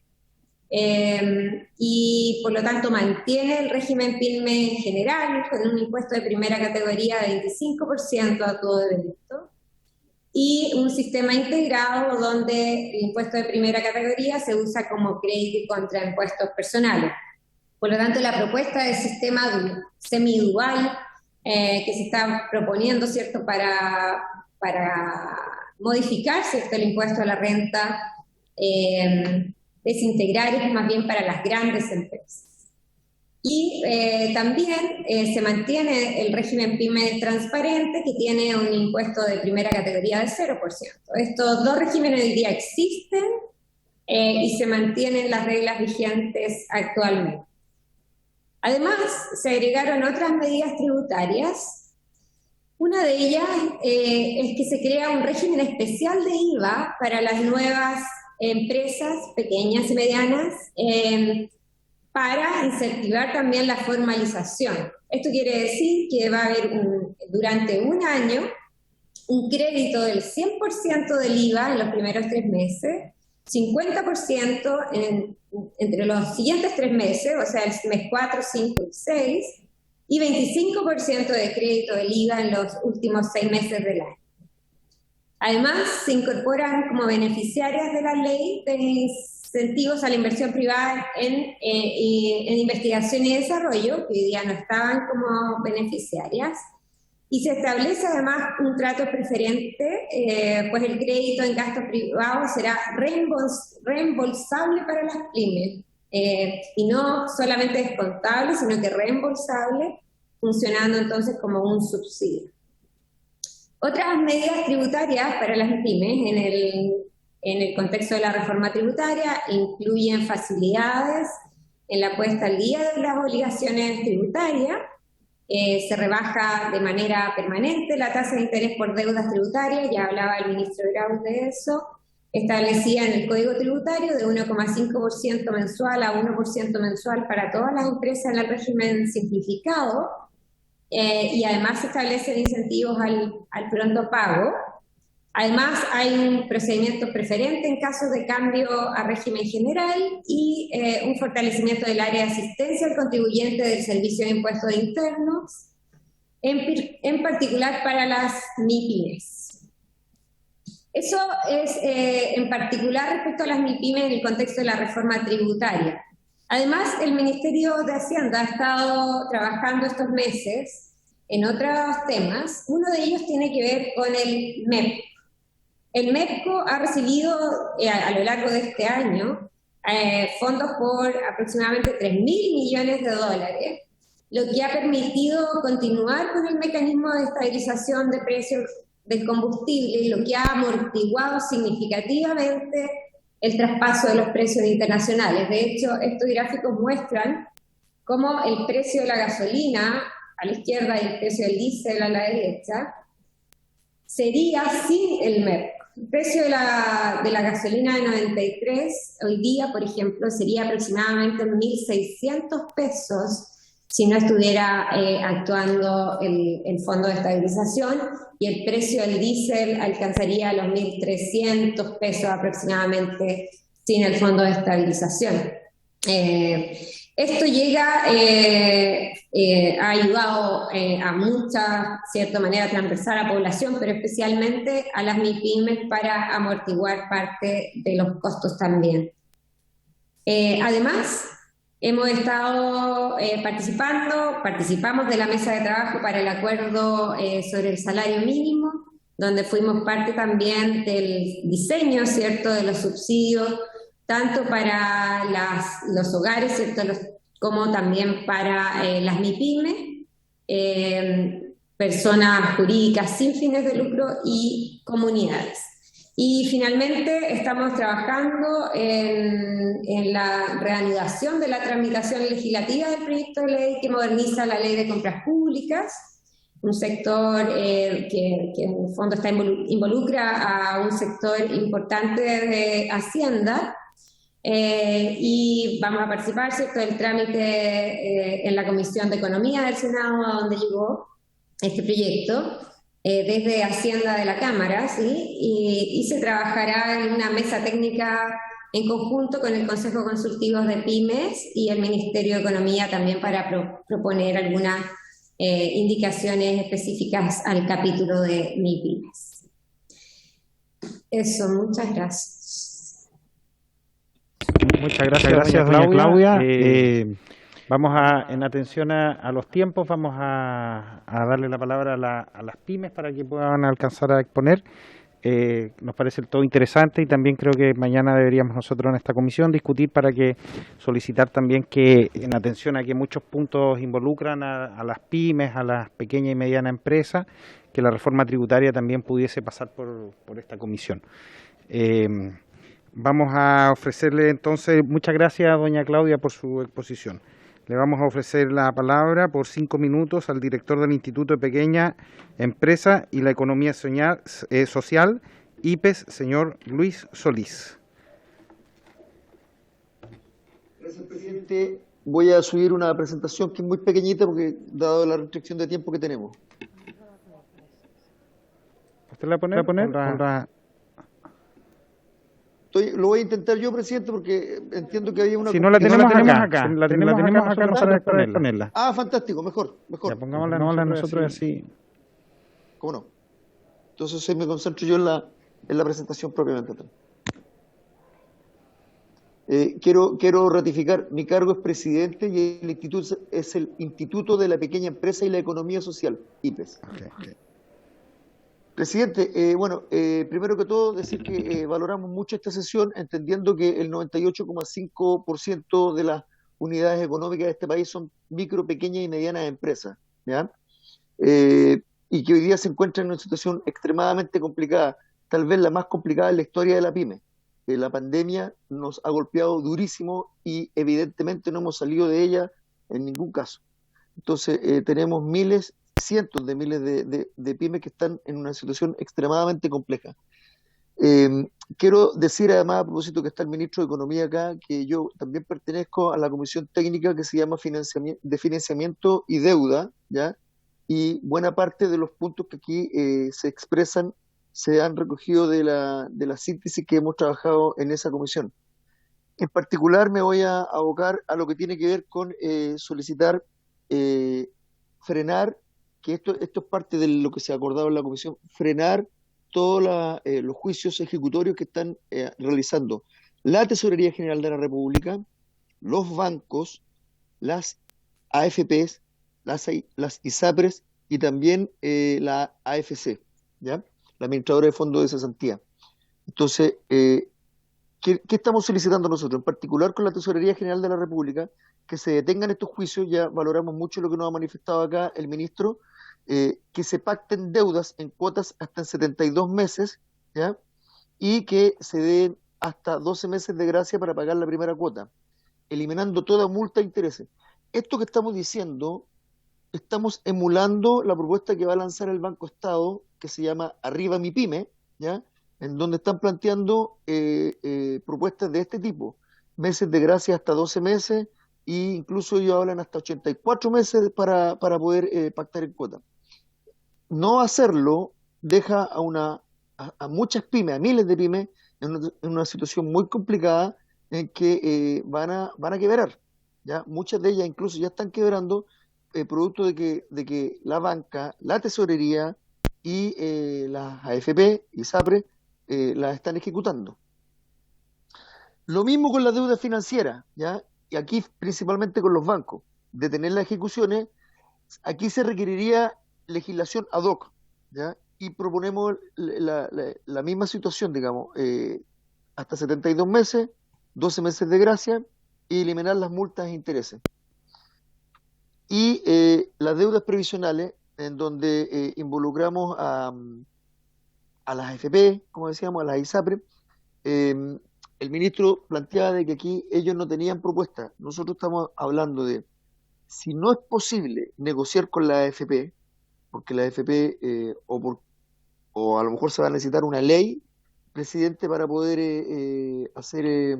y por lo tanto mantiene el régimen PYME general con un impuesto de primera categoría de 25% a todo delito, y un sistema integrado donde el impuesto de primera categoría se usa como crédito contra impuestos personales. Por lo tanto, la propuesta de sistema semidual que se está proponiendo, ¿cierto?, para modificar, ¿cierto?, el impuesto a la renta, desintegrar, es más bien para las grandes empresas. Y también se mantiene el régimen PYME transparente, que tiene un impuesto de primera categoría de 0%. Estos 2 regímenes hoy día existen y se mantienen las reglas vigentes actualmente. Además, se agregaron otras medidas tributarias. Una de ellas es que se crea un régimen especial de IVA para las nuevas empresas pequeñas y medianas, para incentivar también la formalización. Esto quiere decir que va a haber durante un año un crédito del 100% del IVA en los primeros 3 meses, 50% entre los siguientes 3 meses, o sea, el mes 4, 5 y 6, y 25% de crédito del IVA en los últimos 6 meses del año. Además, se incorporan como beneficiarias de la ley de incentivos a la inversión privada en investigación y desarrollo, que hoy día no estaban como beneficiarias, y se establece además un trato preferente, pues el crédito en gastos privados será reembolsable para las pymes, y no solamente descontable, sino que reembolsable, funcionando entonces como un subsidio. Otras medidas tributarias para las MIPYMES en el contexto de la reforma tributaria incluyen facilidades en la puesta al día de las obligaciones tributarias, se rebaja de manera permanente la tasa de interés por deudas tributarias, ya hablaba el ministro Grau de eso, establecida en el Código Tributario de 1,5% mensual a 1% mensual para todas las empresas en el régimen simplificado, y además se establecen incentivos al pronto pago. Además, hay un procedimiento preferente en casos de cambio a régimen general y un fortalecimiento del área de asistencia al contribuyente del Servicio de Impuestos Internos, en particular para las MIPYMES. Eso es en particular respecto a las MIPYMES en el contexto de la reforma tributaria. Además, el Ministerio de Hacienda ha estado trabajando estos meses en otros temas. Uno de ellos tiene que ver con el MEP. El MEPCO ha recibido a lo largo de este año fondos por aproximadamente 3.000 millones de dólares, lo que ha permitido continuar con el mecanismo de estabilización de precios del combustible y lo que ha amortiguado significativamente el traspaso de los precios internacionales. De hecho, estos gráficos muestran cómo el precio de la gasolina a la izquierda y el precio del diésel a la derecha sería sin el MEP. El precio de la gasolina de 93 hoy día, por ejemplo, sería aproximadamente 1.600 pesos si no estuviera actuando el Fondo de Estabilización, y el precio del diésel alcanzaría los 1.300 pesos aproximadamente sin el Fondo de Estabilización. Esto llega, ha ayudado a mucha, cierta manera, transversal a la población, pero especialmente a las MIPYMES para amortiguar parte de los costos también. Además, hemos estado participamos de la mesa de trabajo para el acuerdo sobre el salario mínimo, donde fuimos parte también del diseño, ¿cierto?, de los subsidios, tanto para los hogares, ¿cierto?, como también para las MIPYMES, personas jurídicas sin fines de lucro y comunidades. Y finalmente estamos trabajando en la reanudación de la tramitación legislativa del proyecto de ley que moderniza la ley de compras públicas, un sector que en el fondo involucra a un sector importante de Hacienda, y vamos a participar, ¿cierto?, del trámite en la Comisión de Economía del Senado, a donde llegó este proyecto, desde Hacienda de la Cámara, ¿sí? Y se trabajará en una mesa técnica en conjunto con el Consejo Consultivo de Pymes y el Ministerio de Economía también para proponer algunas indicaciones específicas al capítulo de MIPYMES. Eso, muchas gracias. Muchas gracias, doña Claudia. Vamos en atención a los tiempos, vamos a darle la palabra a las pymes para que puedan alcanzar a exponer. Nos parece todo interesante y también creo que mañana deberíamos nosotros en esta comisión discutir para que solicitar también que, en atención a que muchos puntos involucran a las pymes, a las pequeñas y medianas empresas, que la reforma tributaria también pudiese pasar por esta comisión. Vamos a ofrecerle entonces, muchas gracias doña Claudia por su exposición. Le vamos a ofrecer la palabra por 5 minutos al director del Instituto de Pequeña Empresa y la Economía Social, IPES, señor Luis Solís. Gracias, presidente. Voy a subir una presentación que es muy pequeñita porque dado la restricción de tiempo que tenemos. ¿Usted la pone? Lo voy a intentar yo, presidente, porque entiendo que había una... Si no la tenemos acá. La tenemos acá para exponerla. Ah, fantástico, mejor. Ya, pongámosla nosotros así. ¿Cómo no? Entonces me concentro yo en la presentación propiamente tal. Quiero ratificar, mi cargo es presidente y el instituto es el Instituto de la Pequeña Empresa y la Economía Social, IPES. Okay. Presidente, primero que todo decir que valoramos mucho esta sesión, entendiendo que el 98,5% de las unidades económicas de este país son micro, pequeñas y medianas empresas. ¿ya? Y que hoy día se encuentra en una situación extremadamente complicada, tal vez la más complicada en la historia de la pyme. La pandemia nos ha golpeado durísimo y evidentemente no hemos salido de ella en ningún caso. Entonces tenemos miles, cientos de miles de pymes que están en una situación extremadamente compleja. Quiero decir además, a propósito que está el ministro de Economía acá, que yo también pertenezco a la comisión técnica que se llama de financiamiento y deuda, ¿ya? Y buena parte de los puntos que aquí se expresan se han recogido de la síntesis que hemos trabajado en esa comisión. En particular me voy a abocar a lo que tiene que ver con solicitar frenar, que esto es parte de lo que se ha acordado en la comisión, frenar todos los juicios ejecutorios que están realizando la Tesorería General de la República, los bancos, las AFPs, las ISAPRES y también la AFC, ¿ya? La Administradora de Fondos de Cesantía. Entonces, ¿qué estamos solicitando nosotros? En particular con la Tesorería General de la República, que se detengan estos juicios. Ya valoramos mucho lo que nos ha manifestado acá el ministro, que se pacten deudas en cuotas hasta en 72 meses, ¿ya? Y que se den hasta 12 meses de gracia para pagar la primera cuota, eliminando toda multa e intereses. Esto que estamos diciendo, estamos emulando la propuesta que va a lanzar el Banco Estado, que se llama Arriba Mi Pyme, ¿ya? En donde están planteando propuestas de este tipo, meses de gracia hasta 12 meses, e incluso ellos hablan hasta 84 meses para poder pactar en cuota. No hacerlo deja a muchas pymes, a miles de pymes, en una situación muy complicada en que van a quebrar, ¿ya? Muchas de ellas incluso ya están quebrando, producto de que la banca, la tesorería y las AFP y SAPRE las están ejecutando. Lo mismo con la deuda financiera, ¿ya? Y aquí principalmente con los bancos. Detener las ejecuciones, aquí se requeriría legislación ad hoc, ¿ya? Y proponemos la misma situación, digamos, hasta 72 meses, 12 meses de gracia y eliminar las multas e intereses. Y las deudas previsionales, en donde involucramos a las AFP, como decíamos, a las ISAPRE. El ministro planteaba de que aquí ellos no tenían propuesta. Nosotros estamos hablando de, si no es posible negociar con la AFP, porque la AFP o a lo mejor se va a necesitar una ley, presidente, para poder hacer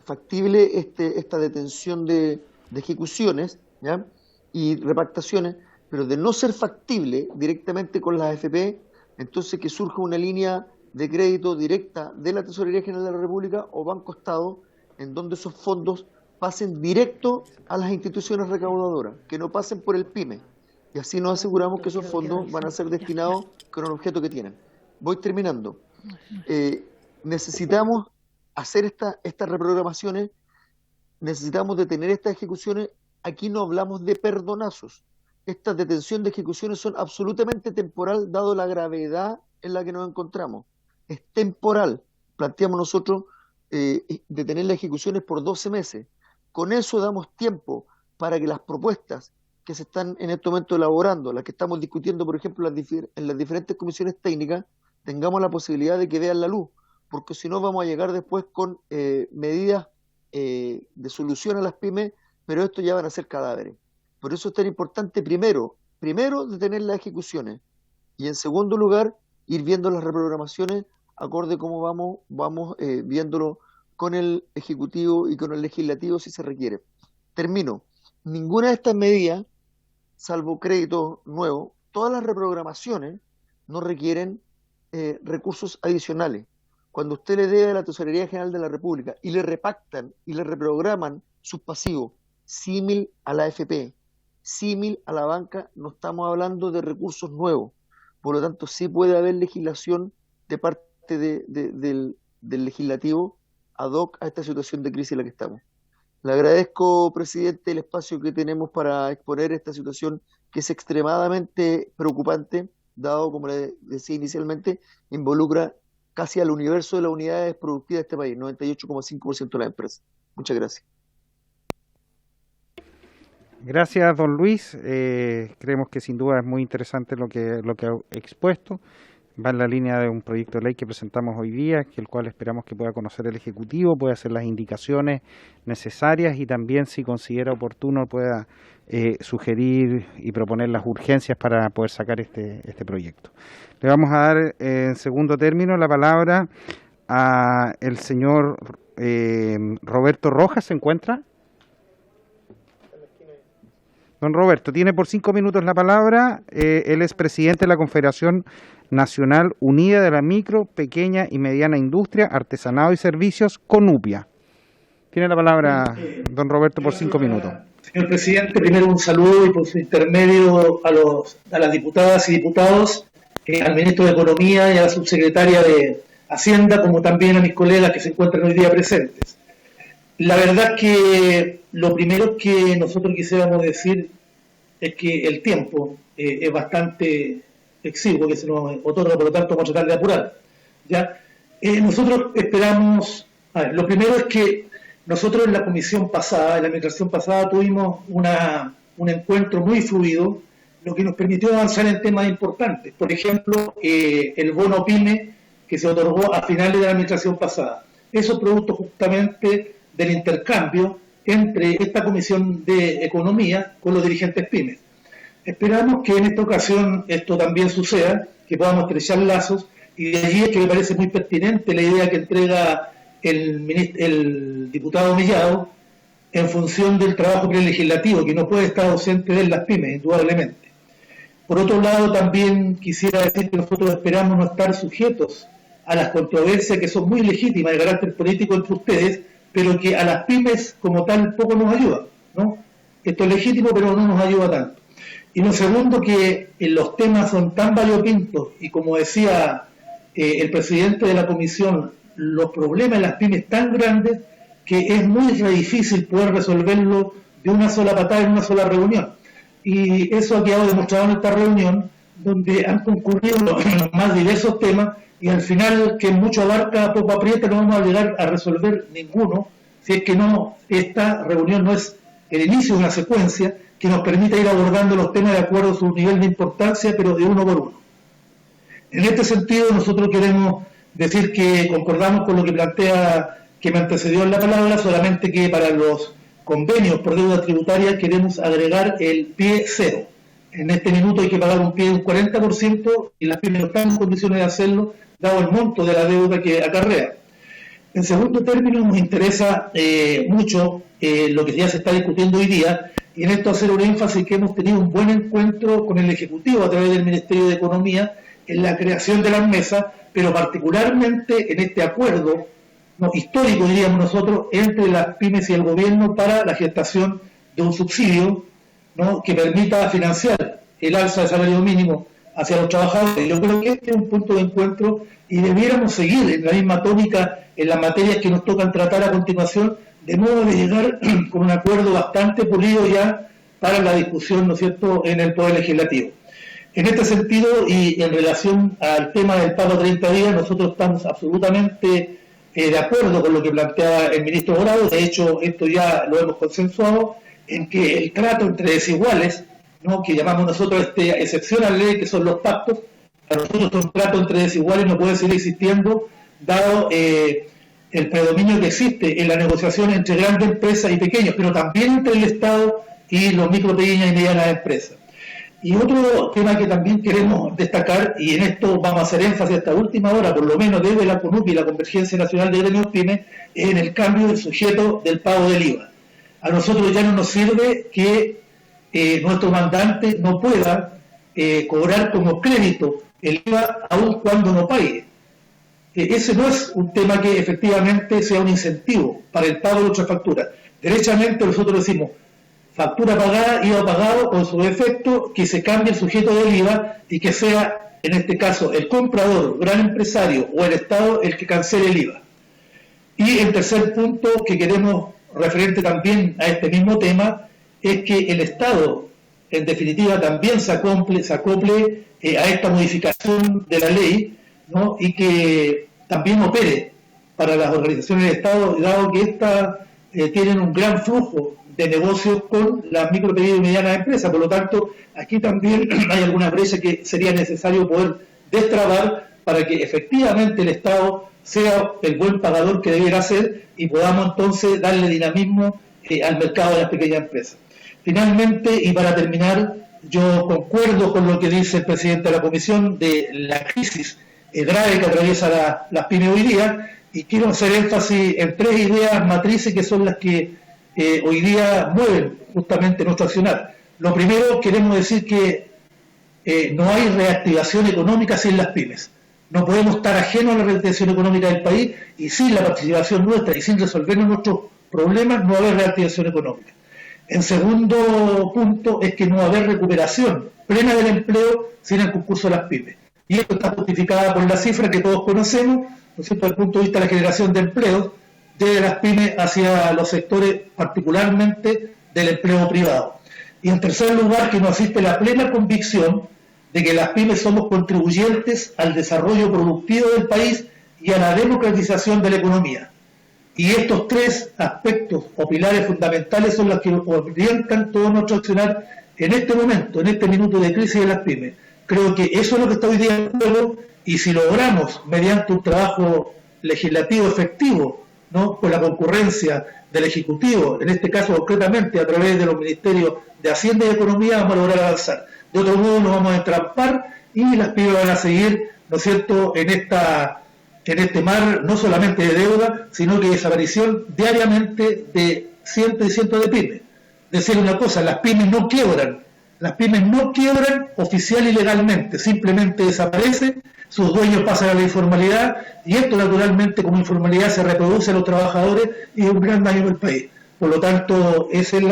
factible esta detención de ejecuciones, ¿ya? Y repactaciones, pero de no ser factible directamente con las AFP, entonces que surja una línea de crédito directa de la Tesorería General de la República o Banco Estado, en donde esos fondos pasen directo a las instituciones recaudadoras, que no pasen por el PYME. Y así nos aseguramos que esos fondos van a ser destinados con el objeto que tienen. Voy terminando. Necesitamos hacer estas reprogramaciones, necesitamos detener estas ejecuciones. Aquí no hablamos de perdonazos. Estas detención de ejecuciones son absolutamente temporal, dado la gravedad en la que nos encontramos. Es temporal. Planteamos nosotros detener las ejecuciones por 12 meses. Con eso damos tiempo para que las propuestas que se están en este momento elaborando, las que estamos discutiendo, por ejemplo, en las diferentes comisiones técnicas, tengamos la posibilidad de que vean la luz, porque si no vamos a llegar después con medidas de solución a las pymes, pero esto ya van a ser cadáveres. Por eso es tan importante primero detener las ejecuciones y en segundo lugar ir viendo las reprogramaciones acorde cómo vamos viéndolo con el Ejecutivo y con el Legislativo si se requiere. Termino. Ninguna de estas medidas, salvo créditos nuevos, todas las reprogramaciones no requieren recursos adicionales. Cuando usted le dé a la Tesorería General de la República y le repactan y le reprograman sus pasivos, símil a la AFP, símil a la banca, no estamos hablando de recursos nuevos. Por lo tanto, sí puede haber legislación de parte del legislativo ad hoc a esta situación de crisis en la que estamos. Le agradezco, presidente, el espacio que tenemos para exponer esta situación que es extremadamente preocupante, dado, como le decía inicialmente, involucra casi al universo de las unidades productivas de este país, 98,5% de las empresas. Muchas gracias. Gracias, don Luis. Creemos que sin duda es muy interesante lo que ha expuesto. Va en la línea de un proyecto de ley que presentamos hoy día, que el cual esperamos que pueda conocer el Ejecutivo, pueda hacer las indicaciones necesarias y también, si considera oportuno, pueda sugerir y proponer las urgencias para poder sacar este proyecto. Le vamos a dar en segundo término la palabra a el señor Roberto Rojas. ¿Se encuentra? Don Roberto, tiene por 5 minutos la palabra. Él es presidente de la Confederación Nacional Unida de la Micro, Pequeña y Mediana Industria, Artesanado y Servicios, CONUPIA. Tiene la palabra don Roberto por 5 minutos. Señor presidente, primero un saludo y por su intermedio a las diputadas y diputados, al ministro de Economía y a la subsecretaria de Hacienda, como también a mis colegas que se encuentran hoy día presentes. La verdad que lo primero que nosotros quisiéramos decir es que el tiempo es bastante exiguo que se nos otorga, por lo tanto vamos a tratar de apurar. ¿Ya? Nosotros esperamos, lo primero es que nosotros en la comisión pasada, en la administración pasada, tuvimos un encuentro muy fluido, lo que nos permitió avanzar en temas importantes. Por ejemplo, el bono PYME que se otorgó a finales de la administración pasada. Eso es producto justamente del intercambio entre esta Comisión de Economía con los dirigentes pymes. Esperamos que en esta ocasión esto también suceda, que podamos estrechar lazos, y de allí es que me parece muy pertinente la idea que entrega el diputado Mellado en función del trabajo prelegislativo, que no puede estar ausente de las pymes, indudablemente. Por otro lado, también quisiera decir que nosotros esperamos no estar sujetos a las controversias que son muy legítimas de carácter político entre ustedes, pero que a las pymes como tal poco nos ayuda, ¿no? Esto es legítimo, pero no nos ayuda tanto. Y lo segundo, que los temas son tan variopintos y, como decía el presidente de la comisión, los problemas de las pymes tan grandes que es muy difícil poder resolverlo de una sola patada en una sola reunión. Y eso ha quedado demostrado en esta reunión, donde han concurrido los más diversos temas, y al final, que mucho abarca, poco aprieta, no vamos a llegar a resolver ninguno, si es que no, esta reunión no es el inicio de una secuencia que nos permita ir abordando los temas de acuerdo a su nivel de importancia, pero de uno por uno. En este sentido, nosotros queremos decir que concordamos con lo que plantea, que me antecedió en la palabra, solamente que para los convenios por deuda tributaria queremos agregar el pie cero. En este minuto hay que pagar un pie de un 40% y las pymes no están en condiciones de hacerlo, dado el monto de la deuda que acarrea. En segundo término, nos interesa mucho lo que ya se está discutiendo hoy día, y en esto hacer un énfasis que hemos tenido un buen encuentro con el Ejecutivo a través del Ministerio de Economía en la creación de las mesas, pero particularmente en este acuerdo histórico, diríamos nosotros, entre las pymes y el gobierno para la gestación de un subsidio, ¿no?, que permita financiar el alza del salario mínimo hacia los trabajadores. Yo creo que este es un punto de encuentro y debiéramos seguir en la misma tónica en las materias que nos tocan tratar a continuación, de modo de llegar con un acuerdo bastante pulido ya para la discusión, ¿no es cierto?, en el Poder Legislativo. En este sentido, y en relación al tema del pago a 30 días, nosotros estamos absolutamente de acuerdo con lo que planteaba el ministro Dorado. De hecho, esto ya lo hemos consensuado, en que el trato entre desiguales, ¿no?, que llamamos nosotros excepción a la ley, que son los pactos, para nosotros un trato entre desiguales no puede seguir existiendo, dado el predominio que existe en la negociación entre grandes empresas y pequeños, pero también entre el Estado y los micro, pequeñas y medianas empresas. Y otro tema que también queremos destacar, y en esto vamos a hacer énfasis hasta última hora, por lo menos desde la CONUPI y la Convergencia Nacional de Gremios Pymes, es en el cambio del sujeto del pago del IVA. A nosotros ya no nos sirve que nuestro mandante no pueda cobrar como crédito el IVA aun cuando no pague. Ese no es un tema que efectivamente sea un incentivo para el pago de nuestras facturas. Derechamente nosotros decimos, factura pagada, IVA pagado, con su defecto, que se cambie el sujeto del IVA y que sea, en este caso, el comprador, gran empresario o el Estado el que cancele el IVA. Y el tercer punto que queremos, referente también a este mismo tema, es que el Estado, en definitiva, también se acople a esta modificación de la ley, ¿no?, y que también opere para las organizaciones del Estado, dado que estas tienen un gran flujo de negocios con las micro, pequeñas y medianas empresas. Por lo tanto, aquí también hay alguna brecha que sería necesario poder destrabar para que efectivamente el Estado sea el buen pagador que debiera ser y podamos entonces darle dinamismo al mercado de las pequeñas empresas. Finalmente, y para terminar, yo concuerdo con lo que dice el presidente de la Comisión de la crisis grave que atraviesa las pymes hoy día, y quiero hacer énfasis en tres ideas matrices que son las que hoy día mueven justamente nuestro accionar. Lo primero, queremos decir que no hay reactivación económica sin las pymes. No podemos estar ajenos a la reactivación económica del país, y sin la participación nuestra y sin resolver nuestros problemas no va a haber reactivación económica. En segundo punto es que no va a haber recuperación plena del empleo sin el concurso de las pymes. Y esto está justificada por la cifra que todos conocemos, ¿no es cierto?, desde el punto de vista de la generación de empleos de las pymes hacia los sectores, particularmente del empleo privado. Y en tercer lugar, que nos asiste la plena convicción de que las pymes somos contribuyentes al desarrollo productivo del país y a la democratización de la economía. Y estos tres aspectos o pilares fundamentales son los que orientan todo nuestro accionar en este momento, en este minuto de crisis de las pymes. Creo que eso es lo que está hoy día en juego, y si logramos, mediante un trabajo legislativo efectivo, ¿no?, con la concurrencia del Ejecutivo, en este caso concretamente a través de los Ministerios de Hacienda y Economía, vamos a lograr avanzar. De otro modo nos vamos a entrampar y las pymes van a seguir, ¿no es cierto?, en este mar no solamente de deuda, sino que de desaparición diariamente de cientos y cientos de pymes. Decir una cosa, las pymes no quiebran oficial y legalmente, simplemente desaparecen, sus dueños pasan a la informalidad, y esto naturalmente como informalidad se reproduce a los trabajadores y es un gran daño para el país. Por lo tanto, ese es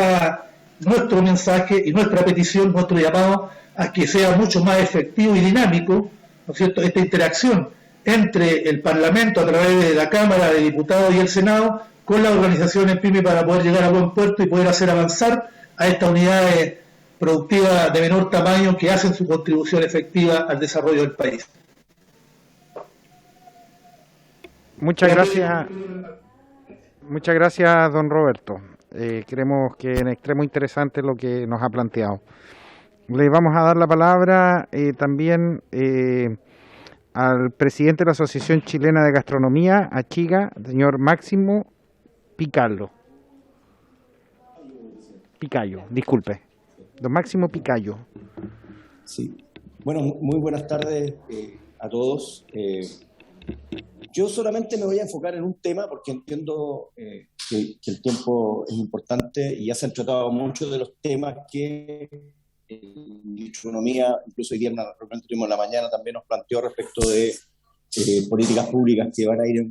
nuestro mensaje y nuestra petición, nuestro llamado a que sea mucho más efectivo y dinámico, ¿no es cierto?, esta interacción entre el Parlamento a través de la Cámara de Diputados y el Senado con las organizaciones PYME para poder llegar a buen puerto y poder hacer avanzar a estas unidades productivas de menor tamaño que hacen su contribución efectiva al desarrollo del país. Muchas gracias, don Roberto. Creemos que en extremo interesante lo que nos ha planteado. Le vamos a dar la palabra también al presidente de la Asociación Chilena de Gastronomía, ACHIGA, señor Máximo Picayo, disculpe, don Máximo Picayo. Sí, bueno, muy buenas tardes a todos. Yo solamente me voy a enfocar en un tema porque entiendo que el tiempo es importante y ya se han tratado muchos de los temas que economía, incluso hoy día en una reunión que tuvimos en la mañana, también nos planteó respecto de políticas públicas que van a ir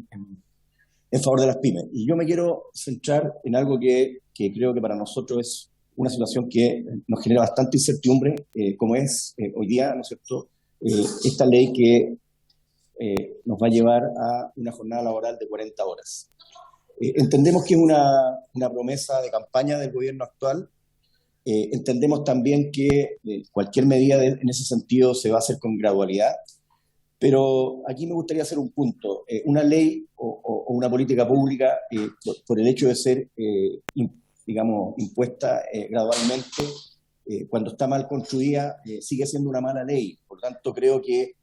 en favor de las pymes. Y yo me quiero centrar en algo que creo que para nosotros es una situación que nos genera bastante incertidumbre, como es hoy día, ¿no es cierto?, esta ley que nos va a llevar a una jornada laboral de 40 horas. Entendemos que es una promesa de campaña del gobierno actual. Entendemos también que cualquier medida en ese sentido se va a hacer con gradualidad, pero aquí me gustaría hacer un punto. Una ley o una política pública, por el hecho de ser, digamos, impuesta gradualmente, cuando está mal construida, sigue siendo una mala ley. Por tanto, creo que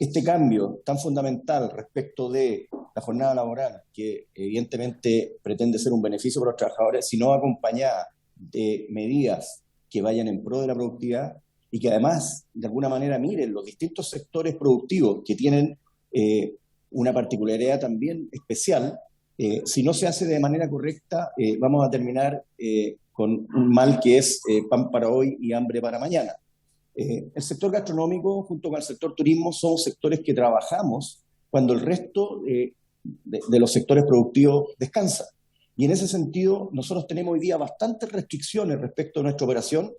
este cambio tan fundamental respecto de la jornada laboral, que evidentemente pretende ser un beneficio para los trabajadores, si no va acompañada de medidas que vayan en pro de la productividad y que además, de alguna manera, miren los distintos sectores productivos que tienen una particularidad también especial, si no se hace de manera correcta, vamos a terminar con un mal que es pan para hoy y hambre para mañana. El sector gastronómico, junto con el sector turismo, son sectores que trabajamos cuando el resto de los sectores productivos descansa. Y en ese sentido, nosotros tenemos hoy día bastantes restricciones respecto a nuestra operación.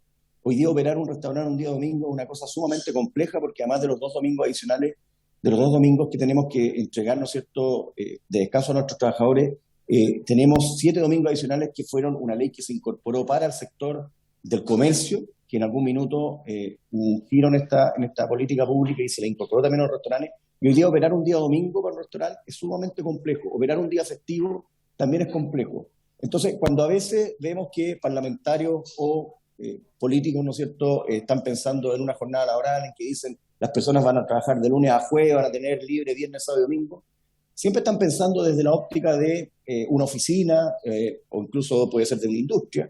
Hoy día operar un restaurante un día domingo es una cosa sumamente compleja, porque además de los 2 domingos adicionales, de los 2 domingos que tenemos que entregar, ¿no es cierto?, de descanso a nuestros trabajadores, tenemos 7 domingos adicionales que fueron una ley que se incorporó para el sector del comercio, que en algún minuto un giro en esta política pública y se la incorporó también a los restaurantes. Y hoy día operar un día domingo para un restaurante es sumamente complejo. Operar un día festivo también es complejo. Entonces, cuando a veces vemos que parlamentarios o políticos, ¿no es cierto?, están pensando en una jornada laboral en que dicen las personas van a trabajar de lunes a jueves, van a tener libre viernes, sábado y domingo, siempre están pensando desde la óptica de una oficina o incluso puede ser de la industria,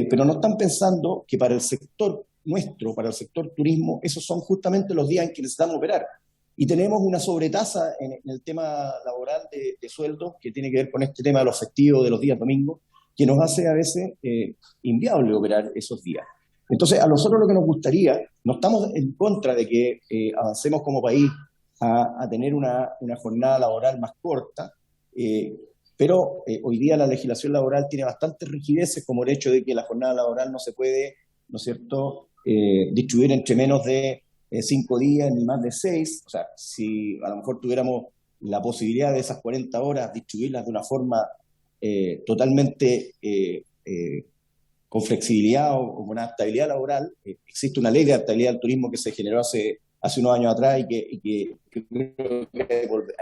pero no están pensando que para el sector nuestro, para el sector turismo, esos son justamente los días en que necesitamos operar. Y tenemos una sobretasa en el tema laboral de sueldos que tiene que ver con este tema de los festivos, de los días domingos, que nos hace a veces inviable operar esos días. Entonces, a nosotros lo que nos gustaría, no estamos en contra de que avancemos como país a tener una jornada laboral más corta, pero hoy día la legislación laboral tiene bastantes rigideces, como el hecho de que la jornada laboral no se puede, ¿no es cierto?, distribuir entre menos de 5 días ni más de 6. O sea, si a lo mejor tuviéramos la posibilidad de esas 40 horas distribuirlas de una forma totalmente con flexibilidad o con una adaptabilidad laboral, existe una ley de adaptabilidad al turismo que se generó hace unos años atrás y que hay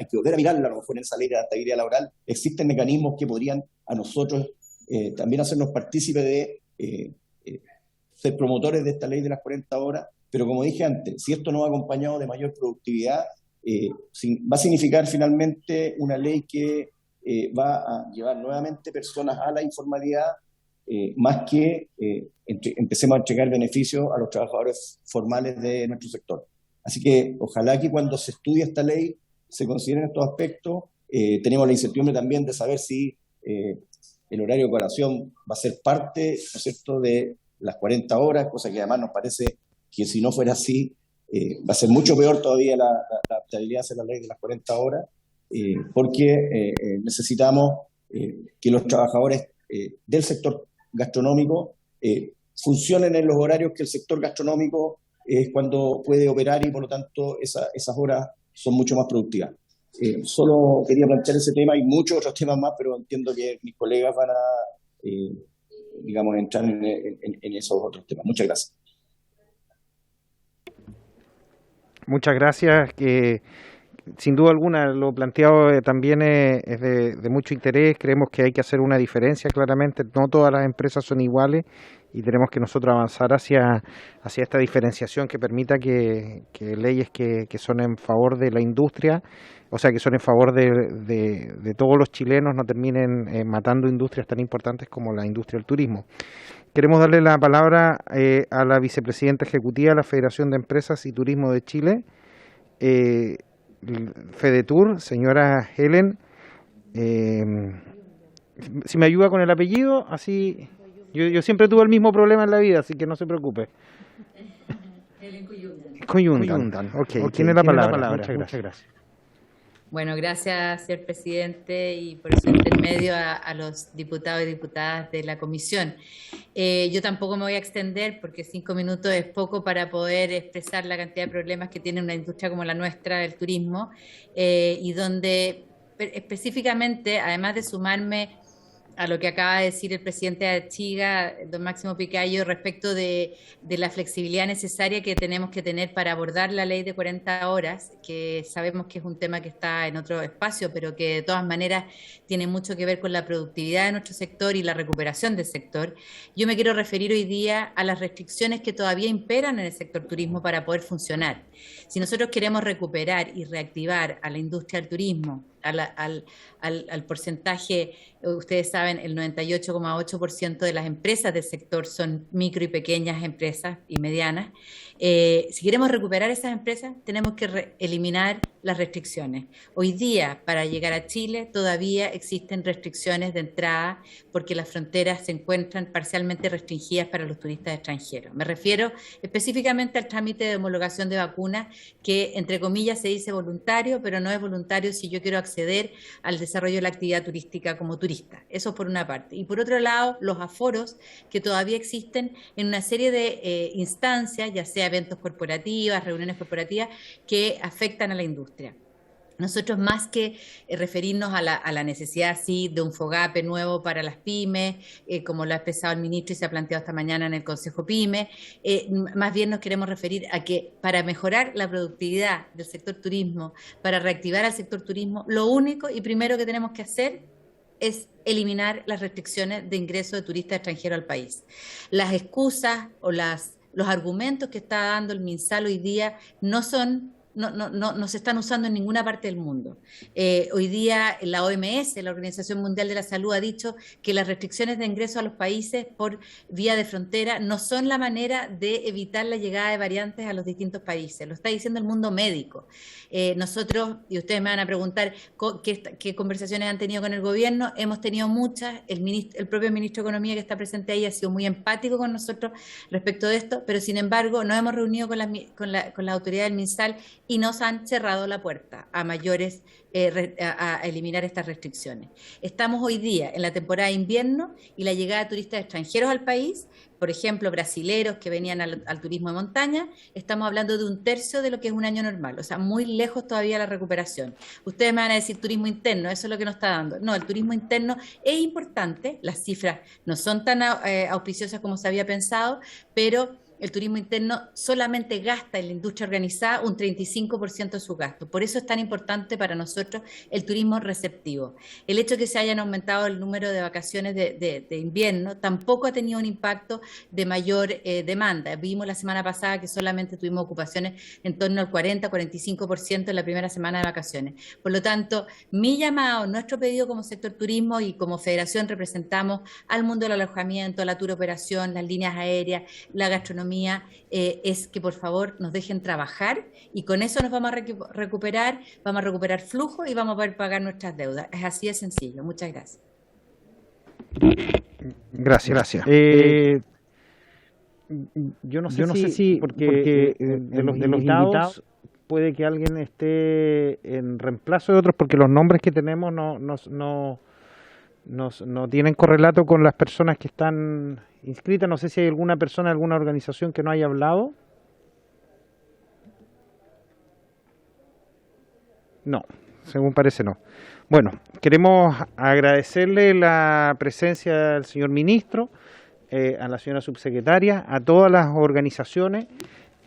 que volver a mirarla, a lo mejor en esa ley de adaptabilidad laboral. Existen mecanismos que podrían a nosotros también hacernos partícipes de ser promotores de esta ley de las 40 horas, pero como dije antes, si esto no va acompañado de mayor productividad, va a significar finalmente una ley que va a llevar nuevamente personas a la informalidad, más que empecemos a entregar beneficios a los trabajadores formales de nuestro sector. Así que ojalá que cuando se estudie esta ley se consideren estos aspectos. Tenemos la incertidumbre también de saber si el horario de colación va a ser parte, ¿no es cierto?, de las 40 horas, cosa que además nos parece que si no fuera así, va a ser mucho peor todavía la adaptabilidad hacia la ley de las 40 horas, porque necesitamos que los trabajadores del sector gastronómico funcionen en los horarios que el sector gastronómico es cuando puede operar y por lo tanto esas horas son mucho más productivas. Solo quería plantear ese tema, hay muchos otros temas más, pero entiendo que mis colegas van a digamos, entrar en esos otros temas. Muchas gracias. Muchas gracias. Que sin duda alguna lo planteado también es de mucho interés. Creemos que hay que hacer una diferencia claramente. No todas las empresas son iguales y tenemos que nosotros avanzar hacia esta diferenciación que permita que leyes que son en favor de la industria, o sea, que son en favor de todos los chilenos, no terminen matando industrias tan importantes como la industria del turismo. Queremos darle la palabra a la vicepresidenta ejecutiva de la Federación de Empresas y Turismo de Chile, Fedetur, señora Helen. Si me ayuda con el apellido, así... Yo siempre tuve el mismo problema en la vida, así que no se preocupe. Helen Cuyundan. Ok, tiene la palabra. Muchas gracias. Bueno, gracias, señor presidente, y por su intermedio a los diputados y diputadas de la comisión. Yo tampoco me voy a extender porque 5 minutos es poco para poder expresar la cantidad de problemas que tiene una industria como la nuestra, del turismo, y donde específicamente, además de sumarme a lo que acaba de decir el presidente de Achiga, don Máximo Picayo, respecto de la flexibilidad necesaria que tenemos que tener para abordar la ley de 40 horas, que sabemos que es un tema que está en otro espacio, pero que de todas maneras tiene mucho que ver con la productividad de nuestro sector y la recuperación del sector. Yo me quiero referir hoy día a las restricciones que todavía imperan en el sector turismo para poder funcionar. Si nosotros queremos recuperar y reactivar a la industria del turismo, al porcentaje, ustedes saben, el 98,8% de las empresas del sector son micro y pequeñas empresas y medianas. Si queremos recuperar esas empresas, tenemos que eliminar las restricciones. Hoy día, para llegar a Chile, todavía existen restricciones de entrada porque las fronteras se encuentran parcialmente restringidas para los turistas extranjeros. Me refiero específicamente al trámite de homologación de vacunas, que entre comillas se dice voluntario, pero no es voluntario si yo quiero acceder al desarrollo de la actividad turística como turista. Eso por una parte. Y por otro lado, los aforos que todavía existen en una serie de instancias, ya sea eventos corporativos, reuniones corporativas, que afectan a la industria. Nosotros, más que referirnos a la necesidad, sí, de un FOGAPE nuevo para las pymes, como lo ha expresado el ministro y se ha planteado esta mañana en el Consejo PYME, más bien nos queremos referir a que para mejorar la productividad del sector turismo, para reactivar al sector turismo, lo único y primero que tenemos que hacer es eliminar las restricciones de ingreso de turistas extranjeros al país. Las excusas o los argumentos que está dando el MinSal hoy día no se están usando en ninguna parte del mundo. Hoy día la OMS, la Organización Mundial de la Salud, ha dicho que las restricciones de ingreso a los países por vía de frontera no son la manera de evitar la llegada de variantes a los distintos países. Lo está diciendo el mundo médico. Nosotros, y ustedes me van a preguntar qué conversaciones han tenido con el gobierno, hemos tenido muchas. El propio ministro de Economía que está presente ahí ha sido muy empático con nosotros respecto de esto, pero sin embargo nos hemos reunido con la autoridad del MinSal y nos han cerrado la puerta a mayores, a eliminar estas restricciones. Estamos hoy día en la temporada de invierno y la llegada de turistas extranjeros al país, por ejemplo, brasileros que venían al turismo de montaña, estamos hablando de 1/3 de lo que es un año normal, o sea, muy lejos todavía la recuperación. Ustedes me van a decir turismo interno, eso es lo que nos está dando. No, el turismo interno es importante, las cifras no son tan auspiciosas como se había pensado, pero el turismo interno solamente gasta en la industria organizada un 35% de su gasto. Por eso es tan importante para nosotros el turismo receptivo. El hecho de que se hayan aumentado el número de vacaciones de invierno tampoco ha tenido un impacto de mayor demanda. Vimos la semana pasada que solamente tuvimos ocupaciones en torno al 40-45% en la primera semana de vacaciones. Por lo tanto, mi llamado, nuestro pedido como sector turismo y como federación representamos al mundo del alojamiento, la tour operación, las líneas aéreas, la gastronomía, es que por favor nos dejen trabajar y con eso nos vamos a recuperar flujo y vamos a poder pagar nuestras deudas. Es así de sencillo. Muchas gracias. Gracias. Yo no sé si porque de los invitados puede que alguien esté en reemplazo de otros, porque los nombres que tenemos no tienen correlato con las personas que están inscritas. No sé si hay alguna persona de alguna organización que no haya hablado. No, según parece no. Bueno, queremos agradecerle la presencia del señor ministro, a la señora subsecretaria, a todas las organizaciones.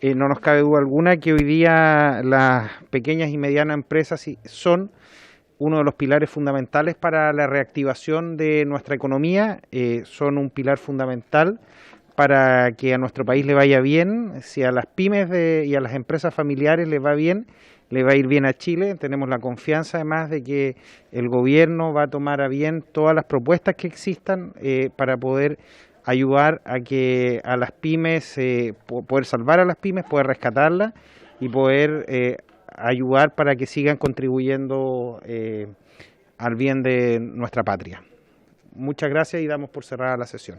No nos cabe duda alguna que hoy día las pequeñas y medianas empresas son uno de los pilares fundamentales para la reactivación de nuestra economía, son un pilar fundamental para que a nuestro país le vaya bien. Si a las pymes y a las empresas familiares les va bien, le va a ir bien a Chile. Tenemos la confianza además de que el gobierno va a tomar a bien todas las propuestas que existan para poder ayudar a que a las pymes, poder salvar a las pymes, poder rescatarlas y poder ayudar para que sigan contribuyendo al bien de nuestra patria. Muchas gracias y damos por cerrada la sesión.